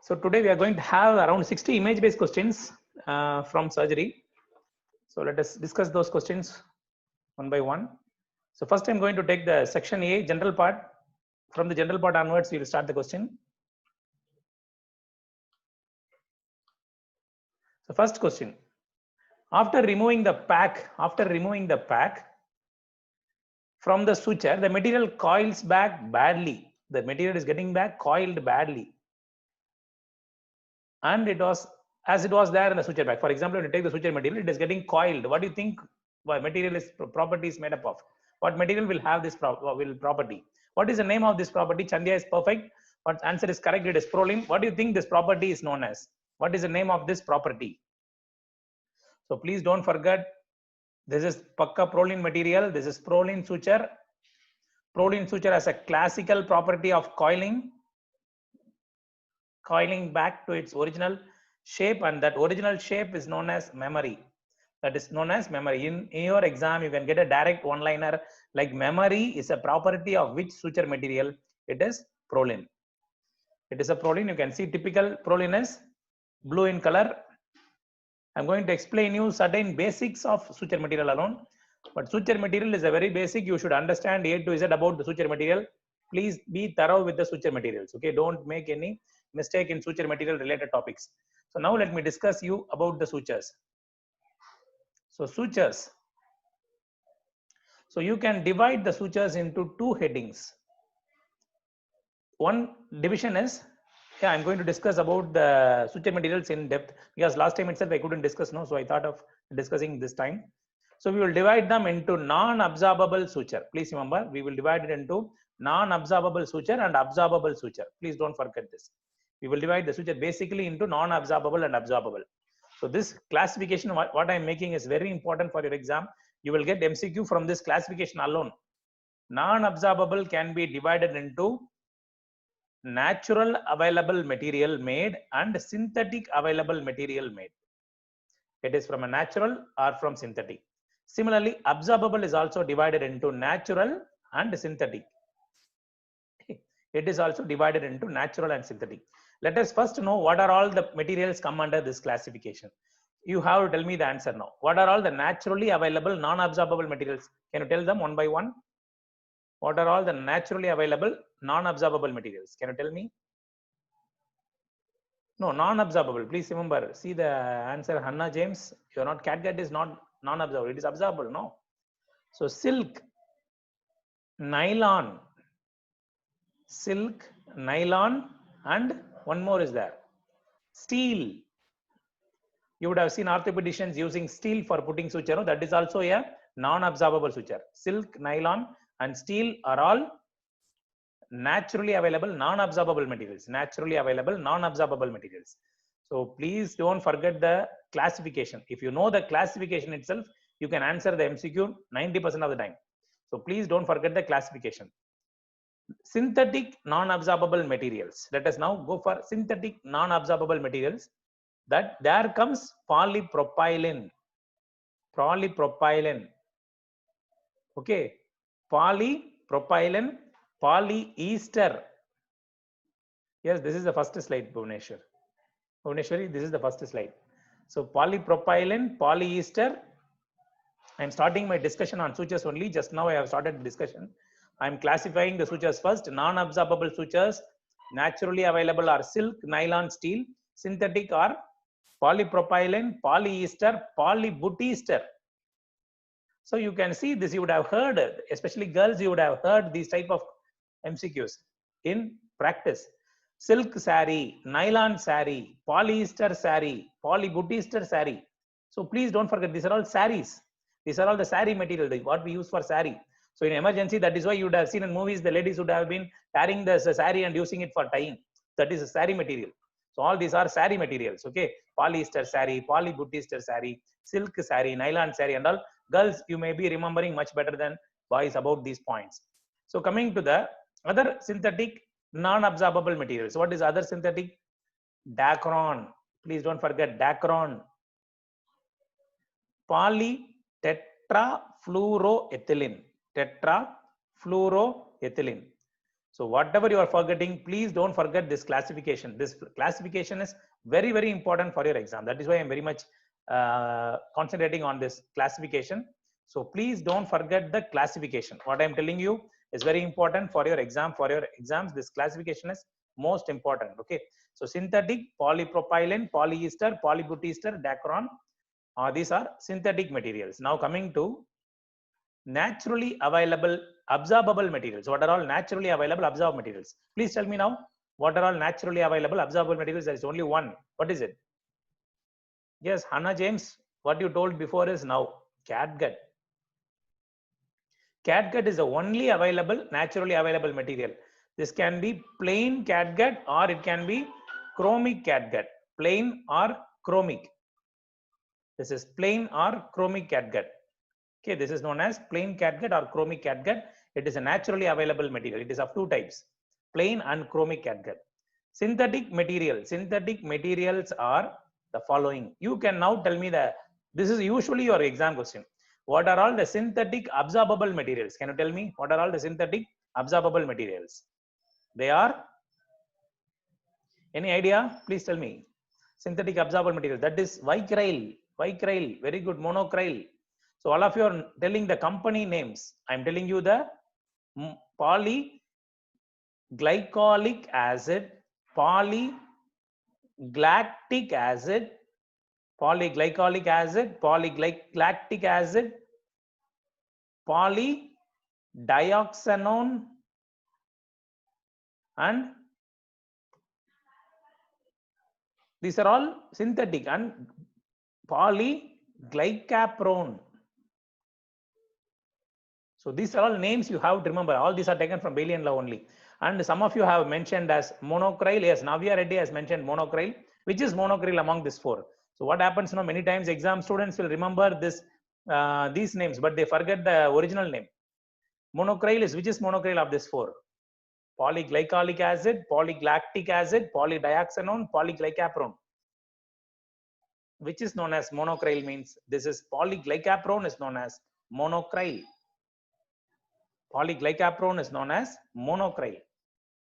So today we are going to have around 60 image-based questions from surgery. So let us discuss those questions one by one. So first I'm going to take the section A, general part. From the general part onwards, we will start the question. So first question, after removing the pack from the suture, the material coils back badly. The material is getting back coiled badly. And it was as it was there in the suture bag. For example, when you take the suture material, it is getting coiled. What do you think material is property is made up of? What material will have this property? What is the name of this property? Chandya is perfect. What answer is correct? It is proline. What do you think this property is known as? What is the name of this property? So please don't forget, this is Pakka proline material. This is proline suture. Proline suture has a classical property of coiling back to its original shape, and that original shape is known as memory. That is known as memory. In your exam, you can get a direct one-liner like memory is a property of which suture material? It is proline. It is a proline. You can see typical proline is blue in color. I'm going to explain you certain basics of suture material alone. But suture material is a very basic. You should understand A to Z about the suture material. Please be thorough with the suture materials. Okay, don't make any mistake in suture material related topics. So now let me discuss you about the sutures. So sutures. So you can divide the sutures into two headings. One division is, I'm going to discuss about the suture materials in depth because last time itself I couldn't discuss, no, so I thought of discussing this time. So we will divide them into non-absorbable suture. Please remember, we will divide it into non-absorbable suture and absorbable suture. Please don't forget this. We will divide the suture basically into non-absorbable and absorbable. So this classification, what I am making is very important for your exam. You will get MCQ from this classification alone. Non-absorbable can be divided into natural available material made and synthetic available material made. It is from a natural or from synthetic. Similarly, absorbable is also divided into natural and synthetic. It is also divided into natural and synthetic. Let us first know what are all the materials come under this classification. You have to tell me the answer now. What are all the naturally available non-absorbable materials? Can you tell them one by one? What are all the naturally available non-absorbable materials? Can you tell me? No, non-absorbable. Please remember. See the answer, Hannah James. You're not catgut is not non-absorbable. It is absorbable. No. So silk, nylon, and one more is there. Steel. You would have seen orthopedicians using steel for putting suture. No? That is also a non-absorbable suture. Silk, nylon, and steel are all naturally available non-absorbable materials. Naturally available non-absorbable materials. So please don't forget the classification. If you know the classification itself, you can answer the MCQ 90% of the time. So please don't forget the classification. Synthetic non-absorbable materials. Let us now go for synthetic non-absorbable materials. That there comes polypropylene. Polypropylene. Okay. Polypropylene, polyester. Yes, this is the first slide, Bhuvneshwar. Bhuvneshwari, this is the first slide. So polypropylene, polyester. I am starting my discussion on sutures only. Just now I have started the discussion. I am classifying the sutures first. Non-absorbable sutures, naturally available are silk, nylon, steel. Synthetic are polypropylene, polyester, polybutester. So you can see this, you would have heard, especially girls, you would have heard these type of MCQs in practice. Silk saree, nylon saree, polyester saree, polybutester saree. So please don't forget, these are all sarees. These are all the saree material, what we use for saree. So in emergency, that is why you would have seen in movies, the ladies would have been carrying the saree and using it for tying. That is a saree material. So all these are saree materials, okay? Polyester saree, polybutester saree, silk saree, nylon saree and all. Girls, you may be remembering much better than boys about these points. So coming to the other synthetic non-absorbable materials. What is other synthetic? Dacron. Please don't forget Dacron. Polytetrafluoroethylene. Tetrafluoroethylene. So whatever you are forgetting, please don't forget this classification. This classification is very, very important for your exam. That is why I'm very much concentrating on this classification. So please don't forget the classification. What I'm telling you is very important for your exam. For your exams, this classification is most important. Okay. So synthetic, polypropylene, polyester, polybutester, Dacron. These are synthetic materials. Now coming to naturally available absorbable materials. What are all naturally available absorbable materials? Please tell me now, what are all naturally available absorbable materials? There is only one. What is it? Yes, Hannah James, what you told before is now catgut. Catgut is the only available, naturally available material. This can be plain catgut or it can be chromic catgut. Plain or chromic. This is plain or chromic catgut. Okay, this is known as plain catgut or chromic catgut. It is a naturally available material. It is of two types, plain and chromic catgut. Synthetic material. Synthetic materials are the following. You can now tell me this is usually your exam question. What are all the synthetic absorbable materials? Can you tell me what are all the synthetic absorbable materials? They are, any idea? Please tell me. Synthetic absorbable material. That is vicryl. Vicryl. Very good. Monocryl. So all of you are telling the company names. I'm telling you the polyglycolic acid, polylactic acid, polyglycolic acid, polylactic acid, polydioxanone, and these are all synthetic, and polyglycaprone. So these are all names you have to remember. All these are taken from Bailey and Love only. And some of you have mentioned as monocryl. Yes, Navya Reddy has mentioned monocryl. Which is monocryl among these four? So what happens now? Many times exam students will remember these names, but they forget the original name. Monocryl is, which is monocryl of this four? Polyglycolic acid, polylactic acid, polydioxanone, polyglycaprone. Which is known as monocryl means this is polyglycaprone is known as monocryl. Polyglycaprone is known as monocryl.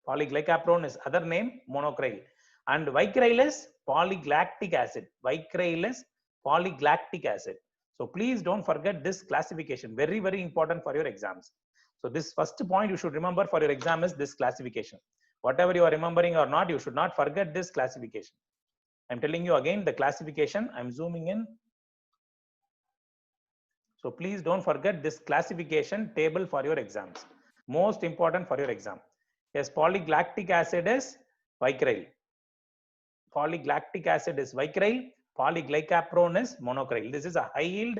Polyglycaprone is other name monocryl. And vicryl is polylactic acid. Vicryl is polylactic acid. So please don't forget this classification. Very, very important for your exams. So this first point you should remember for your exam is this classification. Whatever you are remembering or not, you should not forget this classification. I'm telling you again the classification. I'm zooming in. So please don't forget this classification table for your exams. Most important for your exam. Yes, polylactic acid is vicryl. Polylactic acid is vicryl. Polyglycaprone is monocryl. This is a high yield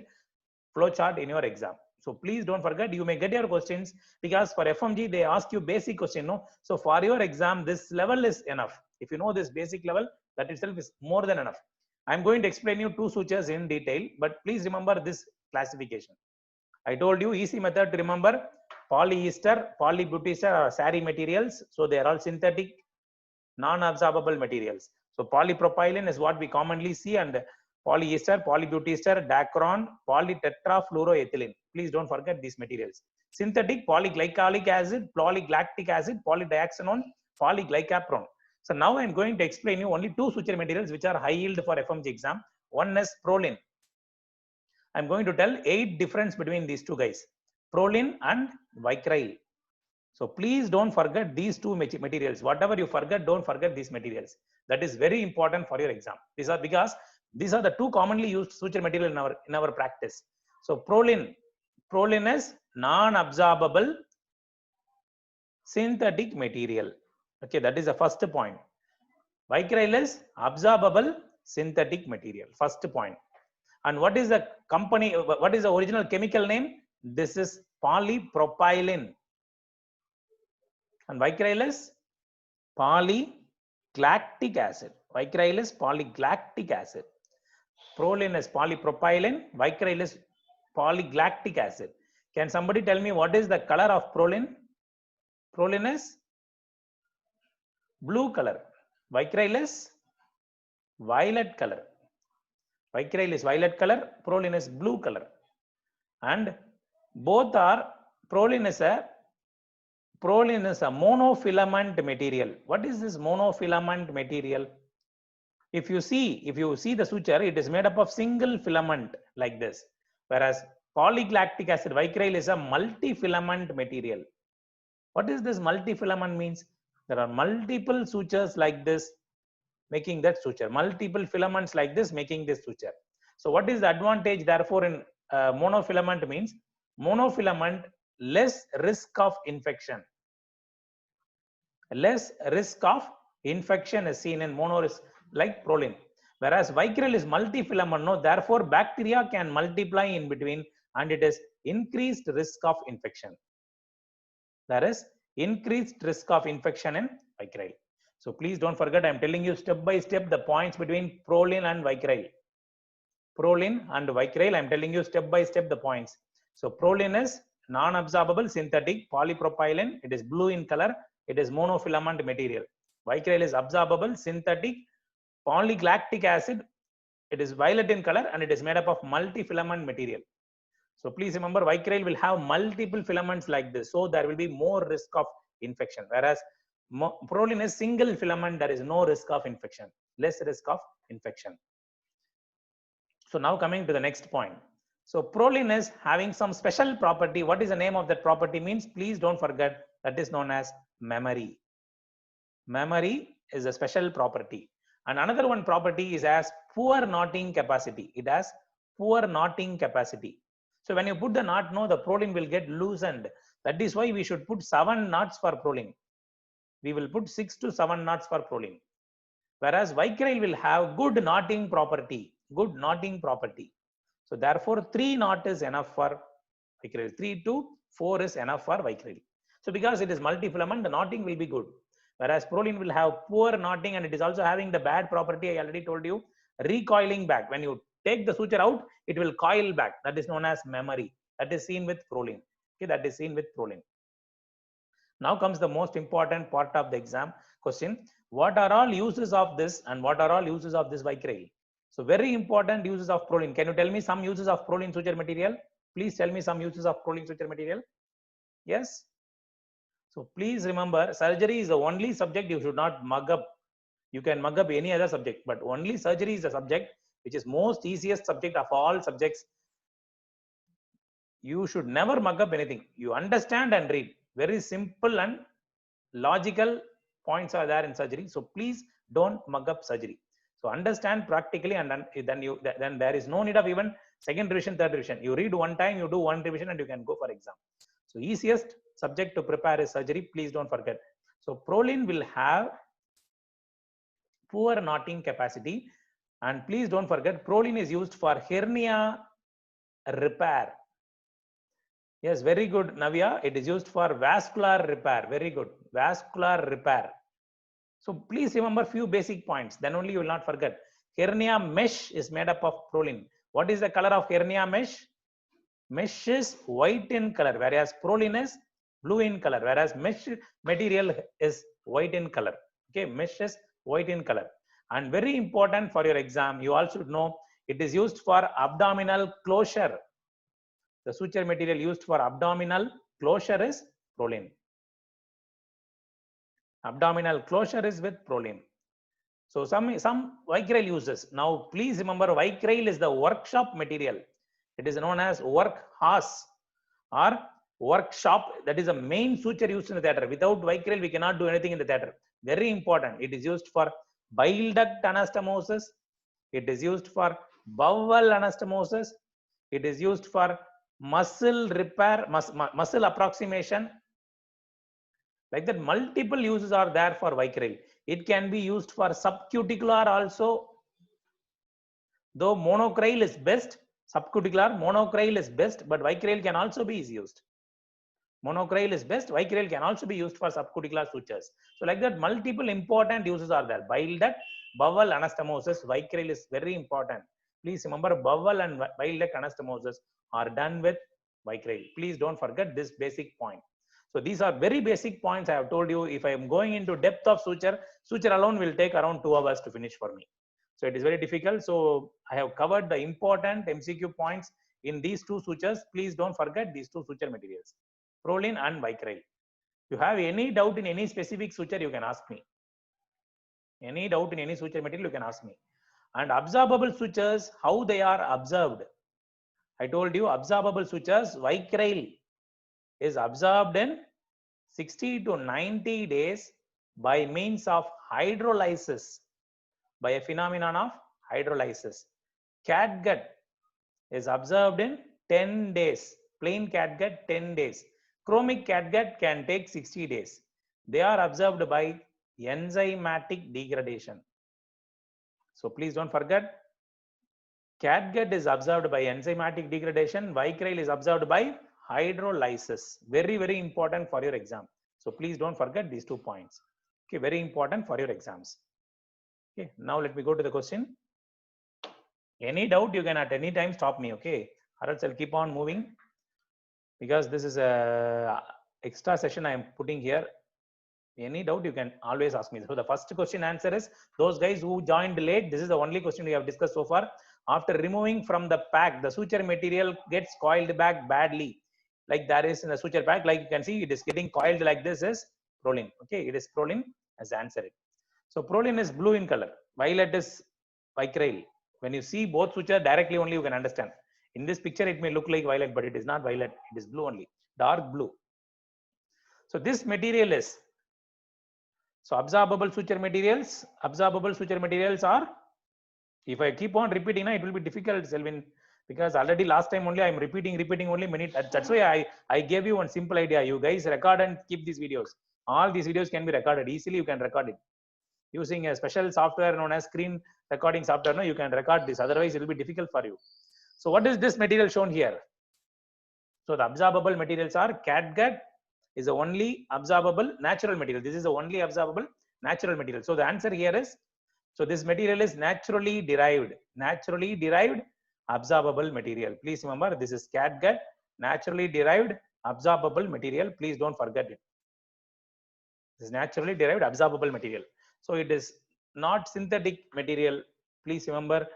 flow chart in your exam. So please don't forget, you may get your questions because for FMG, they ask you basic question. No? So for your exam, this level is enough. If you know this basic level, that itself is more than enough. I'm going to explain you two sutures in detail, but please remember this classification. I told you easy method to remember. Polyester, polybutester are sari materials. So they are all synthetic, non-absorbable materials. So polypropylene is what we commonly see, and polyester, polybutester, Dacron, polytetrafluoroethylene. Please don't forget these materials. Synthetic, polyglycolic acid, polylactic acid, polydioxanone, polyglycaprone. So now I'm going to explain you only two suture materials which are high yield for FMG exam. One is proline. I'm going to tell 8 difference between these two guys, proline and vicryl. So please don't forget these two materials. Whatever you forget, don't forget these materials. That is very important for your exam. These are because these are the two commonly used suture material in our practice. So proline is non-absorbable synthetic material. Okay, that is the first point. Vicryl is absorbable synthetic material. First point. And what is the company? What is the original chemical name? This is polypropylene. And vicryl is polylactic acid. Vicryl is polylactic acid. Proline is polypropylene. Vicryl is polylactic acid. Can somebody tell me what is the color of proline? Proline is blue color. Vicryl is violet color. Vicryl is violet color. Proline is blue color. And both are, proline is a Prolene is a monofilament material. What is this monofilament material? If you see the suture, it is made up of single filament like this. Whereas polylactic acid vicryl is a multi-filament material. What is this multi-filament means? There are multiple sutures like this making that suture, multiple filaments like this making this suture. So what is the advantage therefore in monofilament means? Monofilament, less risk of infection. Less risk of infection is seen in mono like Prolene. Whereas vicryl is multi-filament, no, therefore bacteria can multiply in between and it is increased risk of infection. There is increased risk of infection in vicryl. So please don't forget, I am telling you step by step the points between Prolene and vicryl. Prolene and vicryl, I am telling you step by step the points. So Prolene is non-absorbable synthetic polypropylene. It is blue in color. It is monofilament material. Vicryl is absorbable synthetic polylactic acid. It is violet in color and it is made up of multi-filament material. So please remember, vicryl will have multiple filaments like this. So there will be more risk of infection. Whereas Prolene is single filament. There is no risk of infection, less risk of infection. So now coming to the next point. So Prolene is having some special property. What is the name of that property means? Please don't forget, that is known as memory. Memory is a special property. And another one property is as poor knotting capacity. It has poor knotting capacity. So when you put the knot, no, the Prolene will get loosened. That is why we should put 7 knots for Prolene. We will put 6 to 7 knots for Prolene. Whereas vicryl will have good knotting property. Good knotting property. So therefore 3 knot is enough for vicryl. 3 to 4 is enough for vicryl. So because it is multi-filament, the knotting will be good. Whereas Prolene will have poor knotting and it is also having the bad property I already told you, recoiling back. When you take the suture out, it will coil back. That is known as memory. That is seen with Prolene. Okay, that is seen with Prolene. Now comes the most important part of the exam question. What are all uses of this and what are all uses of this vicryl? So very important uses of Prolene. Can you tell me some uses of Prolene suture material? Please tell me some uses of Prolene suture material. Yes. So please remember, surgery is the only subject you should not mug up. You can mug up any other subject, but only surgery is the subject which is most easiest subject of all subjects. You should never mug up anything. You understand and read. Very simple and logical points are there in surgery. So please don't mug up surgery. So understand practically, and then there is no need of even second revision, third revision. You read one time, you do one revision, and you can go for exam. So easiest subject to prepare is surgery. Please don't forget. So Prolene will have poor knotting capacity, and please don't forget, Prolene is used for hernia repair. Yes, very good, Navya. It is used for vascular repair. Very good. Vascular repair. So please remember few basic points. Then only you will not forget. Hernia mesh is made up of Prolene. What is the color of hernia mesh? Mesh is white in color, whereas Prolene is blue in color, whereas mesh material is white in color. Okay, mesh is white in color. And very important for your exam, you also know it is used for abdominal closure. The suture material used for abdominal closure is Prolene. Abdominal closure is with Prolene. So some vicryl uses. Now please remember, vicryl is the workshop material. It is known as workhorse or workshop. That is the main suture used in the theatre. Without vicryl, we cannot do anything in the theatre. Very important. It is used for bile duct anastomosis. It is used for bowel anastomosis. It is used for muscle repair, muscle approximation. Like that, multiple uses are there for vicryl. It can be used for subcuticular also. Though monocryl is best, subcuticular monocryl is best, but vicryl can also be used. Monocryl is best, vicryl can also be used for subcuticular sutures. So like that, multiple important uses are there. Bile duct, bowel anastomosis, vicryl is very important. Please remember, bowel and bile duct anastomosis are done with vicryl. Please don't forget this basic point. So these are very basic points I have told you. If I am going into depth of suture, suture alone will take around 2 hours to finish for me. So it is very difficult. So I have covered the important MCQ points in these two sutures. Please don't forget these two suture materials, Prolene and vicryl. You have any doubt in any specific suture, you can ask me. Any doubt in any suture material, you can ask me. And absorbable sutures, how they are observed. I told you absorbable sutures, Vicryl is absorbed in 60 to 90 days by means of hydrolysis, by a phenomenon of hydrolysis. Catgut is observed in 10 days. Plain catgut 10 days. Chromic catgut can take 60 days. They are observed by enzymatic degradation. So please don't forget, catgut is observed by enzymatic degradation. Vicryl is observed by hydrolysis. Very, very important for your exam. So please don't forget these 2 points. Okay, very important for your exams. Okay, now let me go to the question. Any doubt, you can at any time stop me, okay? Or else I'll keep on moving, because this is a extra session I am putting here. Any doubt, you can always ask me. So the first question answer is, those guys who joined late, this is the only question we have discussed so far. After removing from the pack, the suture material gets coiled back badly. Like there is in the suture pack, like you can see, it is getting coiled like this is proline. Okay, it is proline as answer it. So proline is blue in color. Violet is Vicryl. When you see both suture directly only, you can understand. In this picture, it may look like violet, but it is not violet. It is blue only, dark blue. So this material is, so absorbable suture materials are, if I keep on repeating, it will be difficult, Selvin, because already last time only I am repeating only many. That's why I gave you one simple idea. You guys record and keep these videos. All these videos can be recorded easily. You can record it using a special software known as screen recording software. No, you can record this. Otherwise, it will be difficult for you. So what is this material shown here? So the absorbable materials are catgut is the only absorbable natural material. This is the only absorbable natural material. So the answer here is, so this material is naturally derived absorbable material. Please remember, this is catgut, naturally derived absorbable material. Please don't forget it. This is naturally derived absorbable material. So it is not synthetic material. Please remember,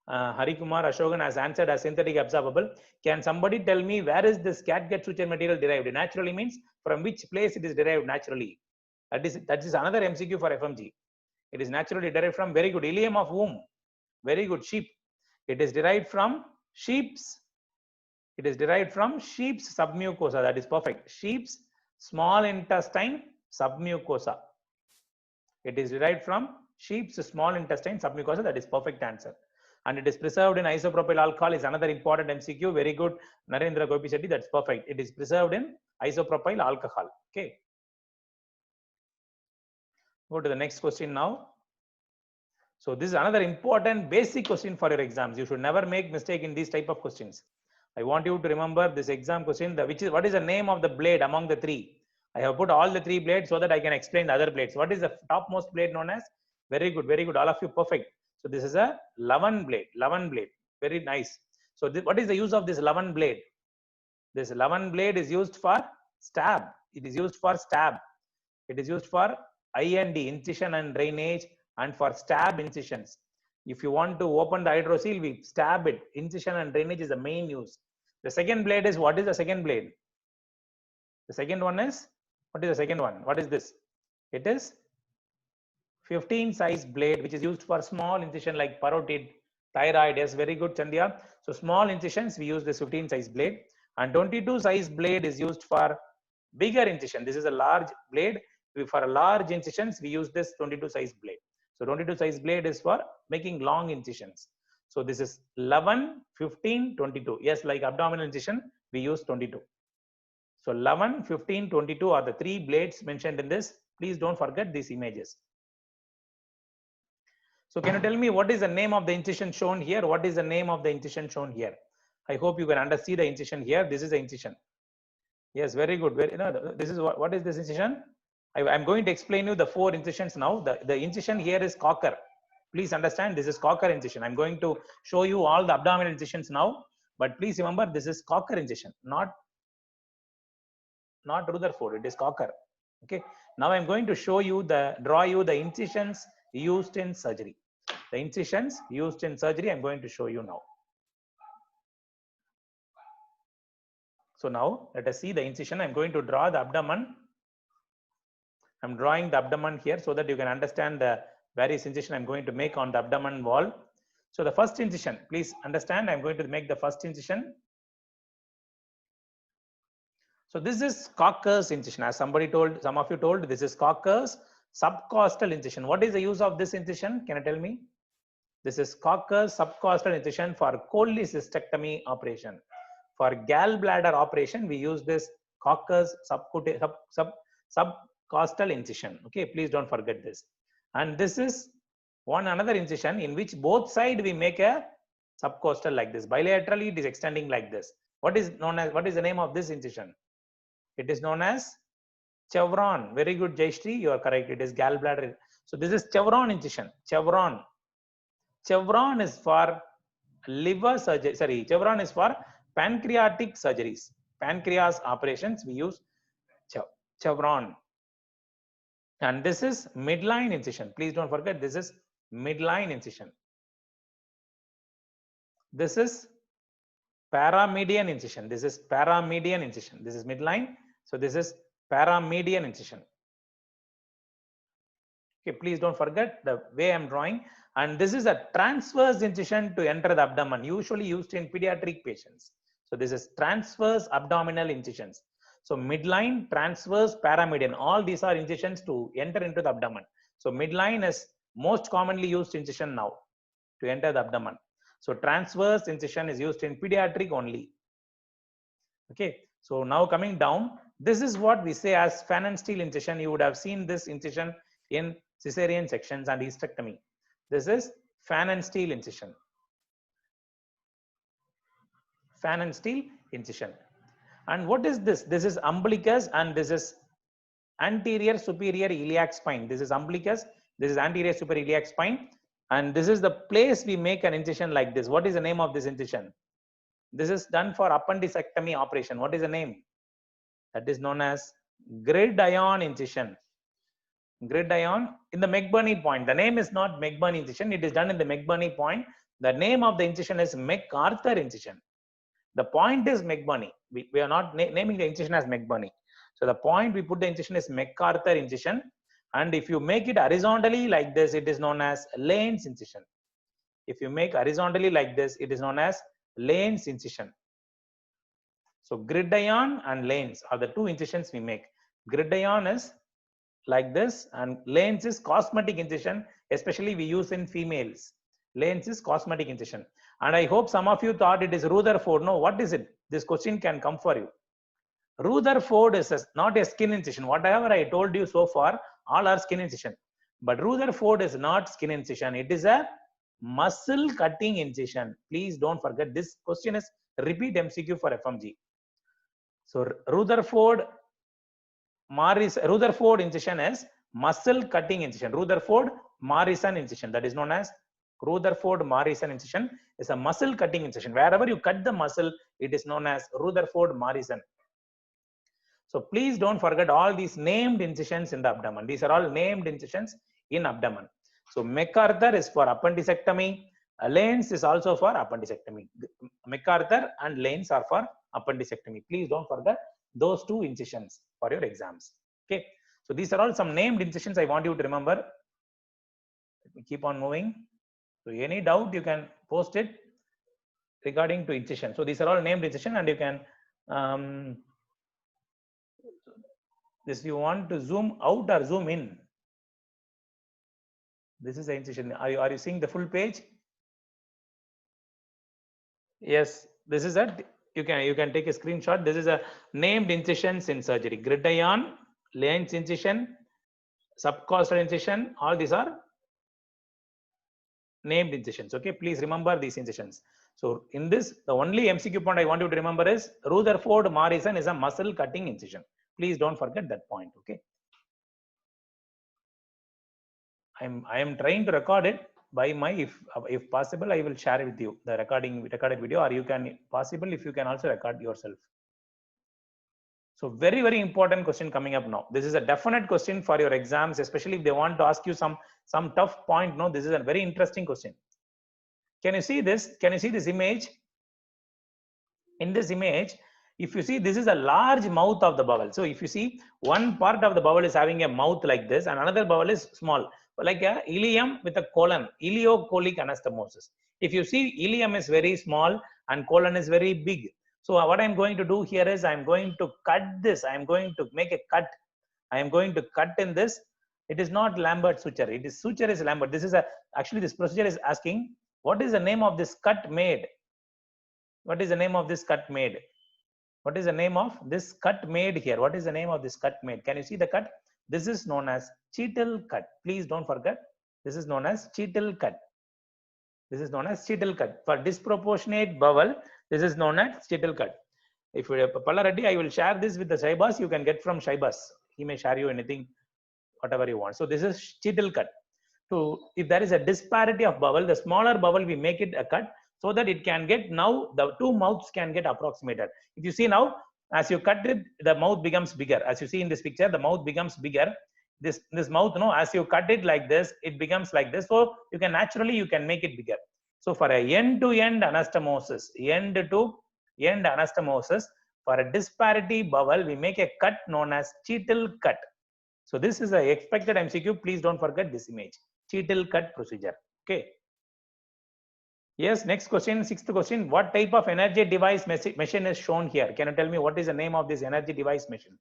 Harikumar Ashokan has answered as synthetic absorbable. Can somebody tell me where is this catgut suture material derived? Naturally means from which place it is derived naturally. That is another MCQ for FMG. It is naturally derived from, very good, ileum of womb. Very good, sheep. It is derived from sheep's. It is derived from sheep's submucosa. That is perfect. Sheep's small intestine submucosa. It is derived from sheep's small intestine submucosa. That is perfect answer. And it is preserved in isopropyl alcohol is another important MCQ. Very good, Narendra Gopi Shetty. That's perfect. It is preserved in isopropyl alcohol. Okay. Go to the next question now. So this is another important basic question for your exams. You should never make mistake in these type of questions. I want you to remember this exam question. What is the name of the blade among the three? I have put all the three blades so that I can explain the other blades. What is the topmost blade known as? Very good, very good. All of you perfect. So this is a Lavan blade. Lavan blade. Very nice. So what is the use of this Lavan blade? This Lavan blade is used for stab. It is used for stab. It is used for IND, incision and drainage, and for stab incisions. If you want to open the hydrocele, we stab it. Incision and drainage is the main use. The second blade is, what is the second blade? The second one is, what is the second one? What is this? It is 15 size blade, which is used for small incision like parotid, thyroid. Yes, very good, Chandya. So small incisions, we use this 15 size blade, and 22 size blade is used for bigger incision. This is a large blade. For large incisions, we use this 22 size blade. So 22 size blade is for making long incisions. So this is 11, 15, 22. Yes, like abdominal incision, we use 22. So 11, 15, 22 are the three blades mentioned in this. Please don't forget these images. So can you tell me what is the name of the incision shown here? What is the name of the incision shown here? I hope you can understand the incision here. This is the incision. Yes, very good. This is what is this incision? I'm going to explain you the four incisions now. The incision here is cocker. Please understand, this is cocker incision. I'm going to show you all the abdominal incisions now, but please remember this is cocker incision, not Rutherford. It is cocker. Okay. Now I'm going to show you draw you the incisions used in surgery. The incisions used in surgery, I'm going to show you now. So now let us see the incision. I'm going to draw the abdomen. I'm drawing the abdomen here so that you can understand the various incision I'm going to make on the abdomen wall. So the first incision, please understand, I'm going to make the first incision. So this is Cocker's incision. As somebody told, some of you told, this is Cocker's subcostal incision. What is the use of this incision? Can you tell me? This is Cocker's subcostal incision for cholecystectomy operation. For gallbladder operation, we use this Cocker's subcostal incision. Okay, please don't forget this. And this is another incision in which both sides we make a subcostal like this. Bilaterally, it is extending like this. What is the name of this incision? It is known as chevron. Very good, Jayashri, you are correct. It is gallbladder. So this is chevron incision. Chevron. Chevron is for liver surgery. Sorry, chevron is for pancreatic surgeries. Pancreas operations, we use chevron. And this is midline incision. Please don't forget, this is midline incision. This is paramedian incision. This is paramedian incision. This is midline. So this is paramedian incision. Okay, please don't forget the way I'm drawing. And this is a transverse incision to enter the abdomen, usually used in pediatric patients. So this is transverse abdominal incisions. So midline, transverse, paramedian, all these are incisions to enter into the abdomen. So midline is most commonly used incision now to enter the abdomen. So transverse incision is used in pediatric only. Okay, so now coming down, this is what we say as Pfannenstiel incision. You would have seen this incision in cesarean sections and hysterectomy. This is Pfannenstiel incision. Pfannenstiel incision. And what is this? This is umbilicus and this is anterior superior iliac spine. This is umbilicus, this is anterior superior iliac spine. And this is the place we make an incision like this. What is the name of this incision? This is done for appendicectomy operation. What is the name? That is known as gridiron incision. Gridiron in the McBurney point. The name is not McBurney incision. It is done in the McBurney point. The name of the incision is MacArthur incision. The point is McBurney. We are not naming the incision as McBurney. So the point we put the incision is MacArthur incision. And if you make it horizontally like this, it is known as Lane's incision. If you make horizontally like this, it is known as Lane's incision. So gridiron and Lane's are the two incisions we make. Gridiron is like this and Lane's is cosmetic incision, especially we use in females. Lane's is cosmetic incision. And I hope some of you thought it is Rutherford. No, what is it? This question can come for you. Rutherford is not a skin incision. Whatever I told you so far, all are skin incision. But Rutherford is not skin incision. It is a muscle cutting incision. Please don't forget, this question is repeat MCQ for FMG. So Rutherford incision is muscle cutting incision. Rutherford Morrison incision, that is known as Rutherford Morrison incision, is a muscle cutting incision. Wherever you cut the muscle, it is known as Rutherford Morrison. So please don't forget all these named incisions in the abdomen. These are all named incisions in abdomen. So MacArthur is for appendicectomy. Lane's is also for appendicectomy. MacArthur and Lane's are for appendicectomy. Please don't forget those two incisions for your exams. Okay. So these are all some named incisions I want you to remember. Let me keep on moving. So any doubt you can post it regarding to incision. So these are all named incision and you can this you want to zoom out or zoom in. This is the incision. Are you seeing the full page? Yes, this is it. You can take a screenshot. This is a named incisions in surgery. Gridiron, Lane's incision, subcostal incision. All these are named incisions. Okay, please remember these incisions. So in this, the only MCQ point I want you to remember is Rutherford Morrison is a muscle cutting incision. Please don't forget that point. Okay. I am trying to record it by my, if possible, I will share it with you, the recorded video, or you can possible if you can also record yourself. So very, very important question coming up now. This is a definite question for your exams, especially if they want to ask you some tough point. No, this is a very interesting question. Can you see this? Can you see this image? In this image, If you see, this is a large mouth of the bowel. So if you see, one part of the bowel is having a mouth like this, and another bowel is small, like a ileum with a colon, ileocolic anastomosis. If you see, ileum is very small and colon is very big. So what I'm going to do here is I'm going to cut this. I'm going to make a cut. I am going to cut in this. It is not Lambert suture. It is suture is Lambert. This is actually this procedure is asking, what is the name of this cut made? What is the name of this cut made? What is the name of this cut made here? What is the name of this cut made? Can you see the cut? This is known as Cheadle cut. Please don't forget. This is known as Cheadle cut. This is known as Cheadle cut. For disproportionate bowel, this is known as Cheadle cut. If you Palla Reddy, I will share this with the Shaibas. You can get from Shaibas. He may share you anything, whatever you want. So this is Cheadle cut. So if there is a disparity of bowel, the smaller bowel, we make it a cut so that it can get, now the two mouths can get approximated. If you see now, as you cut it, the mouth becomes bigger. As you see in this picture, the mouth becomes bigger. This mouth, no, as you cut it like this, it becomes like this. So you can naturally, you can make it bigger. So for a end-to-end anastomosis, end-to-end anastomosis, for a disparity bowel, we make a cut known as Cheadle cut. So this is a expected MCQ. Please don't forget this image. Cheadle cut procedure. Okay. Yes, next question, sixth question. What type of energy device machine is shown here? Can you tell me what is the name of this energy device machine?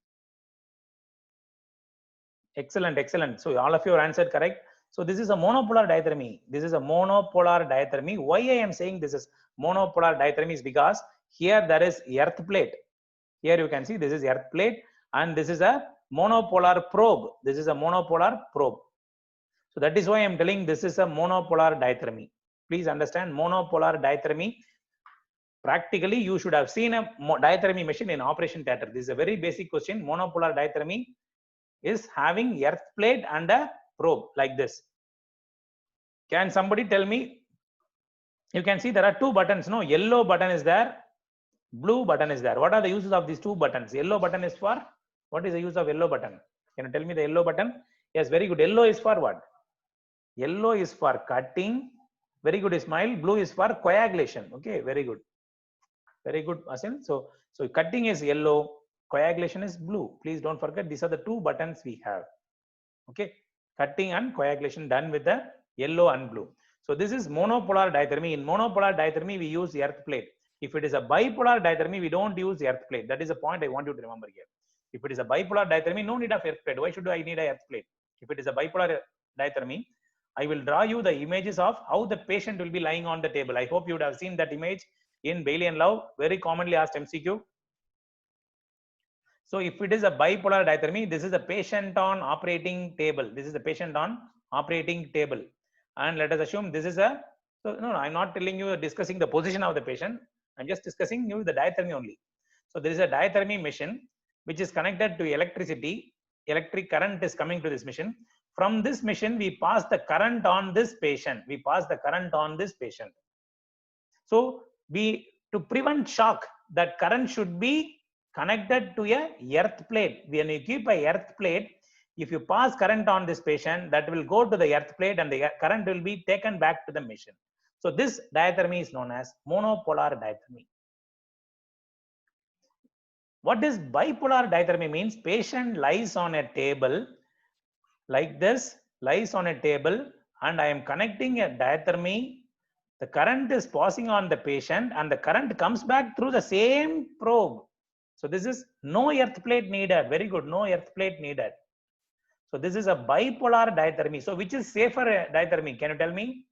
Excellent, excellent. So all of you are answered correct. So this is a monopolar diathermy. This is a monopolar diathermy. Why I am saying this is monopolar diathermy is because here there is earth plate. Here you can see this is earth plate and this is a monopolar probe. This is a monopolar probe. So that is why I am telling this is a monopolar diathermy. Please understand monopolar diathermy. Practically, you should have seen a diathermy machine in operation theater. This is a very basic question. Monopolar diathermy is having earth plate and a probe like this. Can somebody tell me? You can see there are two buttons. No, yellow button is there, blue button is there. What are the uses of these two buttons? Yellow button is for, what is the use of yellow button? Can you tell me the yellow button? Yes, very good. Yellow is for what? Yellow is for cutting. Very good, Ismail. Blue is for coagulation. Okay, very good. Very good, Asin. So cutting is yellow, coagulation is blue. Please don't forget, these are the two buttons we have. Okay, cutting and coagulation done with the yellow and blue. So this is monopolar diathermy. In monopolar diathermy, we use earth plate. If it is a bipolar diathermy, we don't use earth plate. That is a point I want you to remember here. If it is a bipolar diathermy, no need of earth plate. Why should I need a earth plate? If it is a bipolar diathermy, I will draw you the images of how the patient will be lying on the table. I hope you would have seen that image in Bailey and Love, very commonly asked MCQ. So if it is a bipolar diathermy, this is a patient on operating table. This is a patient on operating table. And let us assume this is a, so no, I'm not telling you discussing the position of the patient. I'm just discussing you the diathermy only. So there is a diathermy machine which is connected to electricity. Electric current is coming to this machine. From this machine, we pass the current on this patient. We pass the current on this patient. So to prevent shock, that current should be connected to a earth plate. When you keep a earth plate, if you pass current on this patient, that will go to the earth plate and the current will be taken back to the machine. So this diathermy is known as monopolar diathermy. What is bipolar diathermy means? Patient lies on a table like this, lies on a table, and I am connecting a diathermy. The current is passing on the patient and the current comes back through the same probe. So this is no earth plate needed. Very good, no earth plate needed. So this is a bipolar diathermy. So which is safer diathermy? Can you tell me?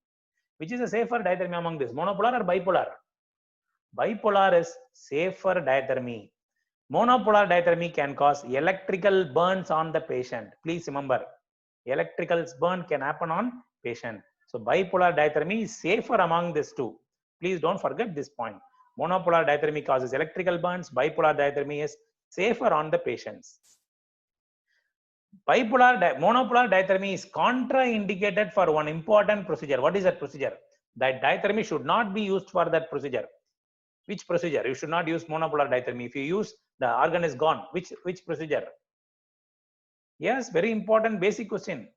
Which is a safer diathermy among this? Monopolar or bipolar? Bipolar is safer diathermy. Monopolar diathermy can cause electrical burns on the patient. Please remember, electrical burn can happen on patient. So bipolar diathermy is safer among these two. Please don't forget this point. Monopolar diathermy causes electrical burns. Bipolar diathermy is safer on the patients. Monopolar diathermy is contraindicated for one important procedure. What is that procedure? That diathermy should not be used for that procedure. Which procedure? You should not use monopolar diathermy. If you use, the organ is gone. Which procedure? Yes, very important basic question.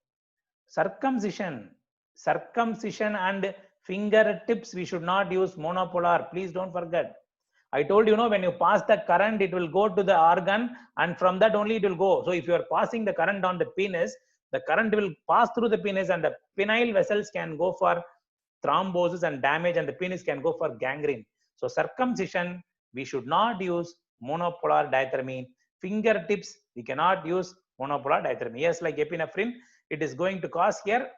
Circumcision and fingertips, we should not use monopolar. Please don't forget. I told you, when you pass the current, it will go to the organ, and from that only it will go. So if you are passing the current on the penis, the current will pass through the penis, and the penile vessels can go for thrombosis and damage, and the penis can go for gangrene. So circumcision, we should not use monopolar diathermy. Fingertips, we cannot use monopolar diathermy. Yes, like epinephrine, it is going to cause here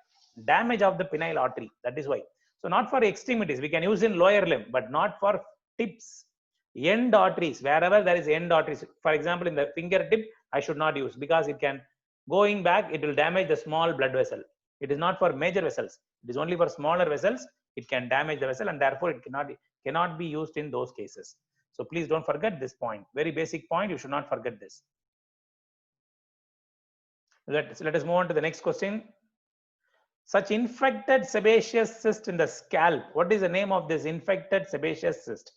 damage of the penile artery. That is why. So not for extremities, we can use in lower limb, but not for tips. End arteries, wherever there is end arteries. For example, in the fingertip, I should not use, because it can, going back, it will damage the small blood vessel. It is not for major vessels. It is only for smaller vessels. It can damage the vessel, and therefore it cannot be used in those cases. So please don't forget this point. Very basic point. You should not forget this. Let us move on to the next question. Such infected sebaceous cyst in the scalp. What is the name of this infected sebaceous cyst?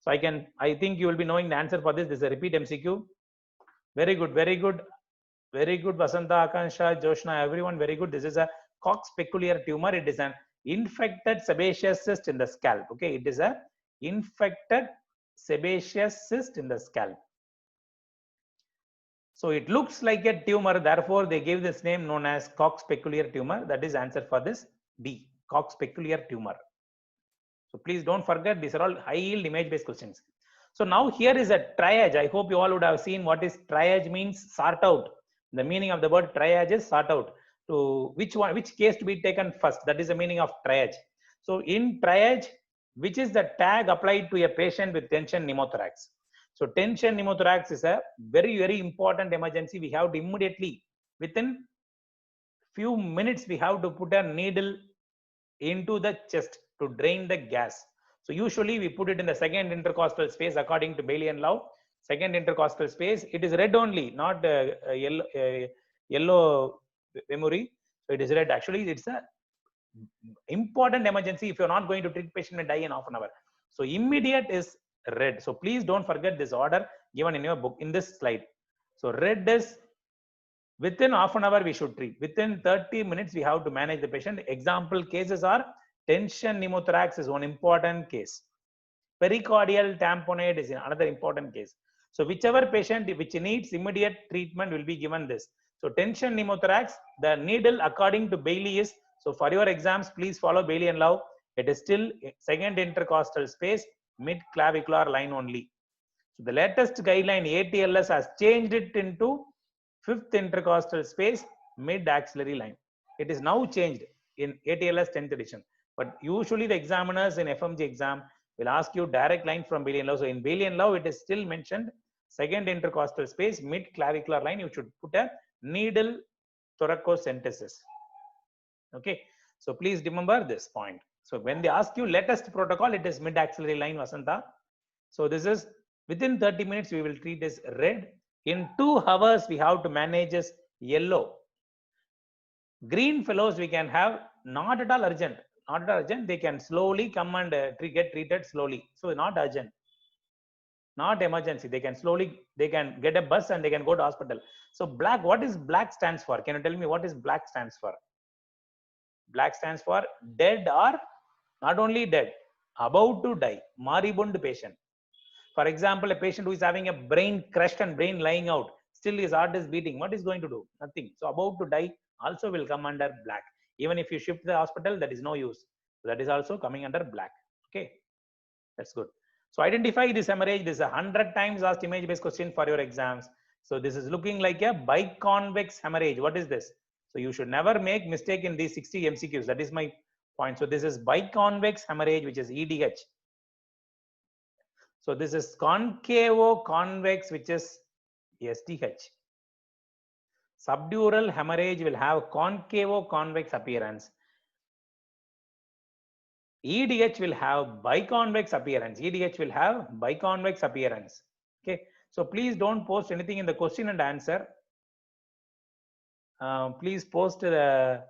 So I think you will be knowing the answer for this. This is a repeat MCQ. Very good, very good. Very good, Vasanta, Akansha, Joshna, everyone, very good. This is a Cox peculiar tumor. It is an infected sebaceous cyst in the scalp. Okay, it is a infected sebaceous cyst in the scalp. So it looks like a tumor, therefore they gave this name known as Cox peculiar tumor. That is answer for this D, Cox peculiar tumor. So please don't forget, these are all high yield image based questions. So now here is a triage. I hope you all would have seen what is triage means. Sort out. The meaning of the word triage is sort out. To which case to be taken first. That is the meaning of triage. So in triage, which is the tag applied to a patient with tension pneumothorax? So tension pneumothorax is a very, very important emergency. We have to immediately, within few minutes, we have to put a needle into the chest to drain the gas. So usually we put it in the second intercostal space according to Bailey and Love. Second intercostal space, it is red only, not yellow memory. So it is red. Actually, it's a important emergency. If you're not going to treat patient may die in half an hour. So immediate is red. So please don't forget this order given in your book in this slide. So red is within half an hour we should treat. Within 30 minutes we have to manage the patient. Example cases are tension pneumothorax is one important case. Pericardial tamponade is another important case. So whichever patient which needs immediate treatment will be given this. So tension pneumothorax, the needle according to Bailey is, so for your exams, please follow Bailey and Love. It is still second intercostal space, mid clavicular line only. So the latest guideline ATLS has changed it into fifth intercostal space, mid axillary line. It is now changed in ATLS 10th edition. But usually the examiners in FMG exam will ask you direct line from Bailey and Love. So in Bailey and Love, it is still mentioned second intercostal space, mid clavicular line. You should put a needle thoracocentesis. Okay. So please remember this point. So when they ask you latest protocol, it is mid axillary line, Vasanta. So this is within 30 minutes, we will treat as red. In 2 hours, we have to manage as yellow. Green fellows, we can have not at all urgent. Not at all urgent. They can slowly come and get treated slowly. So not urgent. Not emergency. They can slowly, they can get a bus and they can go to hospital. So black, what is black stands for? Can you tell me what is black stands for? Black stands for dead or not only dead, about to die, moribund patient. For example, a patient who is having a brain crushed and brain lying out, still his heart is beating. What is going to do? Nothing. So about to die also will come under black. Even if you shift the hospital, that is no use. That is also coming under black. Okay, that's good. So identify this hemorrhage. This is 100 times asked image-based question for your exams. So this is looking like a biconvex hemorrhage. What is this? So you should never make mistake in these 60 MCQs. That is my point. So this is biconvex hemorrhage, which is EDH. So this is concavo-convex, which is SDH. Subdural hemorrhage will have concavo-convex appearance. EDH will have biconvex appearance. EDH will have biconvex appearance. Okay. So please don't post anything in the question and answer. Please post the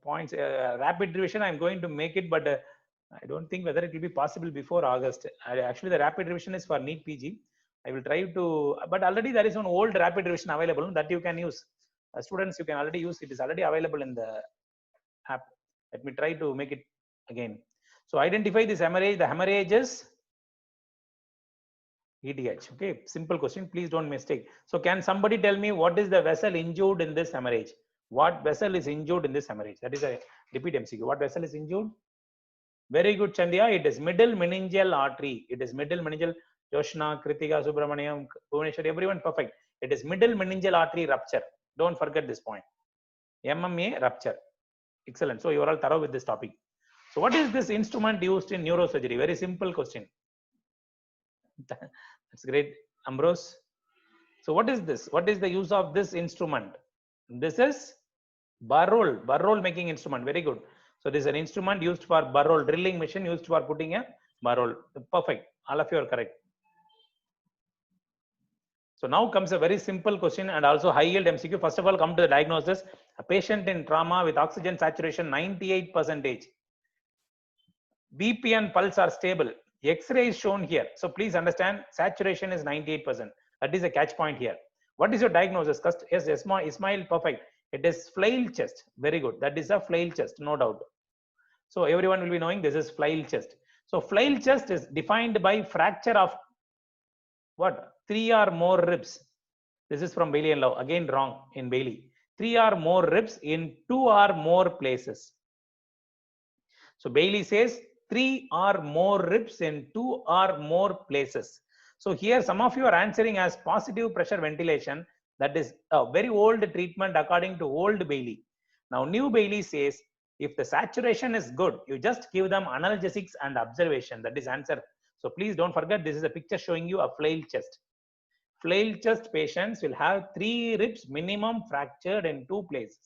points. Rapid revision, I'm going to make it, but I don't think whether it will be possible before August. Actually, the rapid revision is for NEET PG. I will try to, but already there is an old rapid revision available that you can use. Students, you can already use. It is already available in the app. Let me try to make it again. So identify this hemorrhage. The hemorrhage is EDH. Okay, simple question. Please don't mistake. So can somebody tell me what is the vessel injured in this hemorrhage? What vessel is injured in this hemorrhage? That is a repeat MCQ. What vessel is injured? Very good, Chandya. It is middle meningeal artery. It is middle meningeal. Joshna, Kritika, Subramaniam, Bhuvaneshwar, everyone perfect. It is middle meningeal artery rupture. Don't forget this point. MMA rupture. Excellent. So you are all thorough with this topic. So what is this instrument used in neurosurgery? Very simple question. That's great, Ambrose. So what is this? What is the use of this instrument? This is bar roll making instrument. Very good. So this is an instrument used for bar roll, drilling machine used for putting a bar roll. Perfect. All of you are correct. So now comes a very simple question and also high yield MCQ. First of all, come to the diagnosis. A patient in trauma with oxygen saturation 98%. BP and pulse are stable. X-ray is shown here. So please understand, saturation is 98%. That is a catch point here. What is your diagnosis? Yes, Ismail, perfect. It is flail chest. Very good. That is a flail chest, no doubt. So everyone will be knowing this is flail chest. So flail chest is defined by fracture of what? 3 or more ribs. This is from Bailey and Love. Again, wrong in Bailey. 3 or more ribs in 2 or more places. So Bailey says 3 or more ribs in 2 or more places. So here some of you are answering as positive pressure ventilation. That is a very old treatment according to old Bailey. Now new Bailey says if the saturation is good, you just give them analgesics and observation. That is answer. So please don't forget, this is a picture showing you a flail chest. Flail chest patients will have 3 ribs minimum fractured in 2 places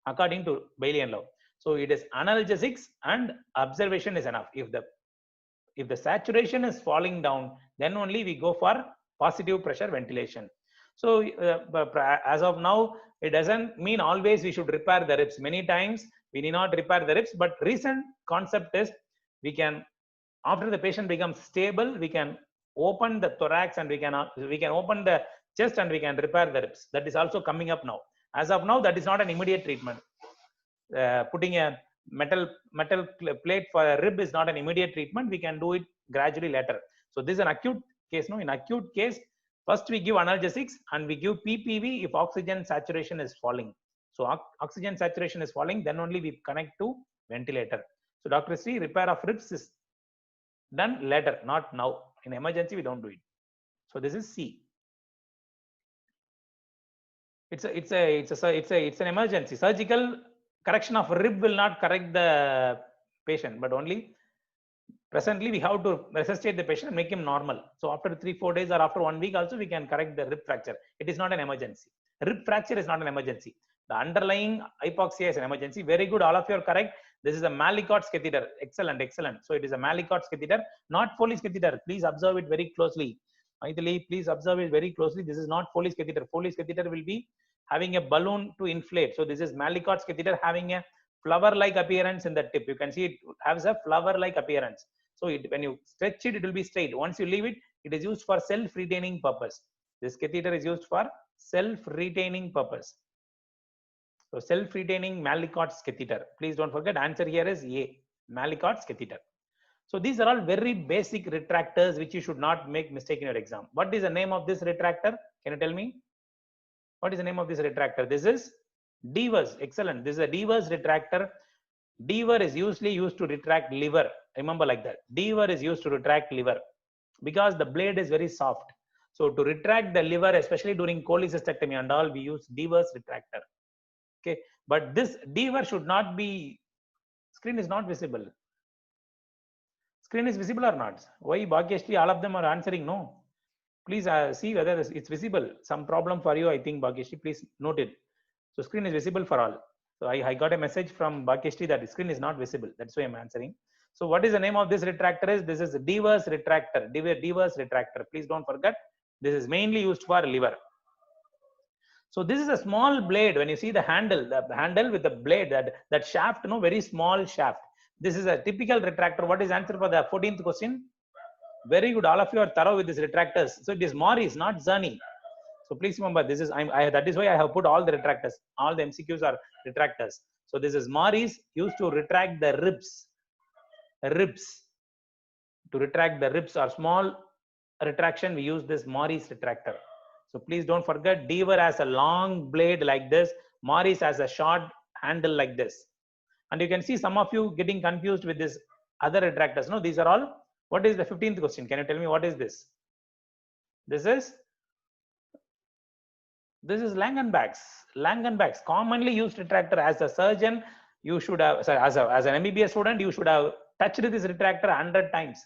according to Bailey and Love. So it is analgesics and observation is enough. If the saturation is falling down, then only we go for positive pressure ventilation. So as of now, it doesn't mean always we should repair the ribs. Many times we need not repair the ribs, but recent concept is we can, after the patient becomes stable, we can open the thorax and we can open the chest and we can repair the ribs. That is also coming up now. As of now, that is not an immediate treatment. Putting a metal plate for a rib is not an immediate treatment. We can do it gradually later. So this is an acute case. No, in acute case, first we give analgesics and we give PPV if oxygen saturation is falling. So oxygen saturation is falling, then only we connect to ventilator. So Dr. Sri, repair of ribs is done later, not now. In emergency, we don't do it. So this is C. It's an emergency. Surgical correction of rib will not correct the patient, but only presently we have to resuscitate the patient and make him normal. So after 3-4 days or after 1 week also we can correct the rib fracture. It is not an emergency. Rib fracture is not an emergency. The underlying hypoxia is an emergency. Very good. All of you are correct. This is a Mallicott's catheter. Excellent, excellent. So it is a Mallicott's catheter, not Foley's catheter. Please observe it very closely. Maithili, please observe it very closely. This is not Foley's catheter. Foley's catheter will be having a balloon to inflate. So this is Mallicott's catheter having a flower-like appearance in the tip. You can see it has a flower-like appearance. So when you stretch it, it will be straight. Once you leave it, it is used for self-retaining purpose. This catheter is used for self-retaining purpose. So self-retaining Mallicott's catheter. Please don't forget, answer here is A, Mallicott's catheter. So these are all very basic retractors which you should not make mistake in your exam. What is the name of this retractor? Can you tell me? What is the name of this retractor? This is Devers. Excellent. This is a Devers retractor. Dever is usually used to retract liver. Remember like that. Dever is used to retract liver because the blade is very soft. So to retract the liver, especially during cholecystectomy and all, we use Devers retractor. Okay, but this Dever should not be. Screen is not visible. Screen is visible or not? Why Bhagyashree, all of them are answering no? Please see whether it's visible. Some problem for you, I think, Bhagyashree. Please note it. So screen is visible for all. So I got a message from Bhagyashree that the screen is not visible. That's why I'm answering. So what is the name of this retractor? This is Devers retractor. Devers retractor. Please don't forget. This is mainly used for liver. So this is a small blade. When you see the handle with the blade, that shaft, no, very small shaft. This is a typical retractor. What is answer for the 14th question? Very good. All of you are thorough with these retractors. So it is Morris, not Zerny. So please remember, this is that is why I have put all the retractors. All the MCQs are retractors. So this is Morris used to retract the ribs. To retract the ribs are small retraction, we use this Morris retractor. So please don't forget, Deaver has a long blade like this. Morris has a short handle like this. And you can see some of you getting confused with this other retractors. No, these are all. What is the 15th question? Can you tell me what is this? This is Langenbach's. Langenbach's commonly used retractor. As a surgeon, you should have, sorry, as an MBBS student, you should have touched this retractor 100 times.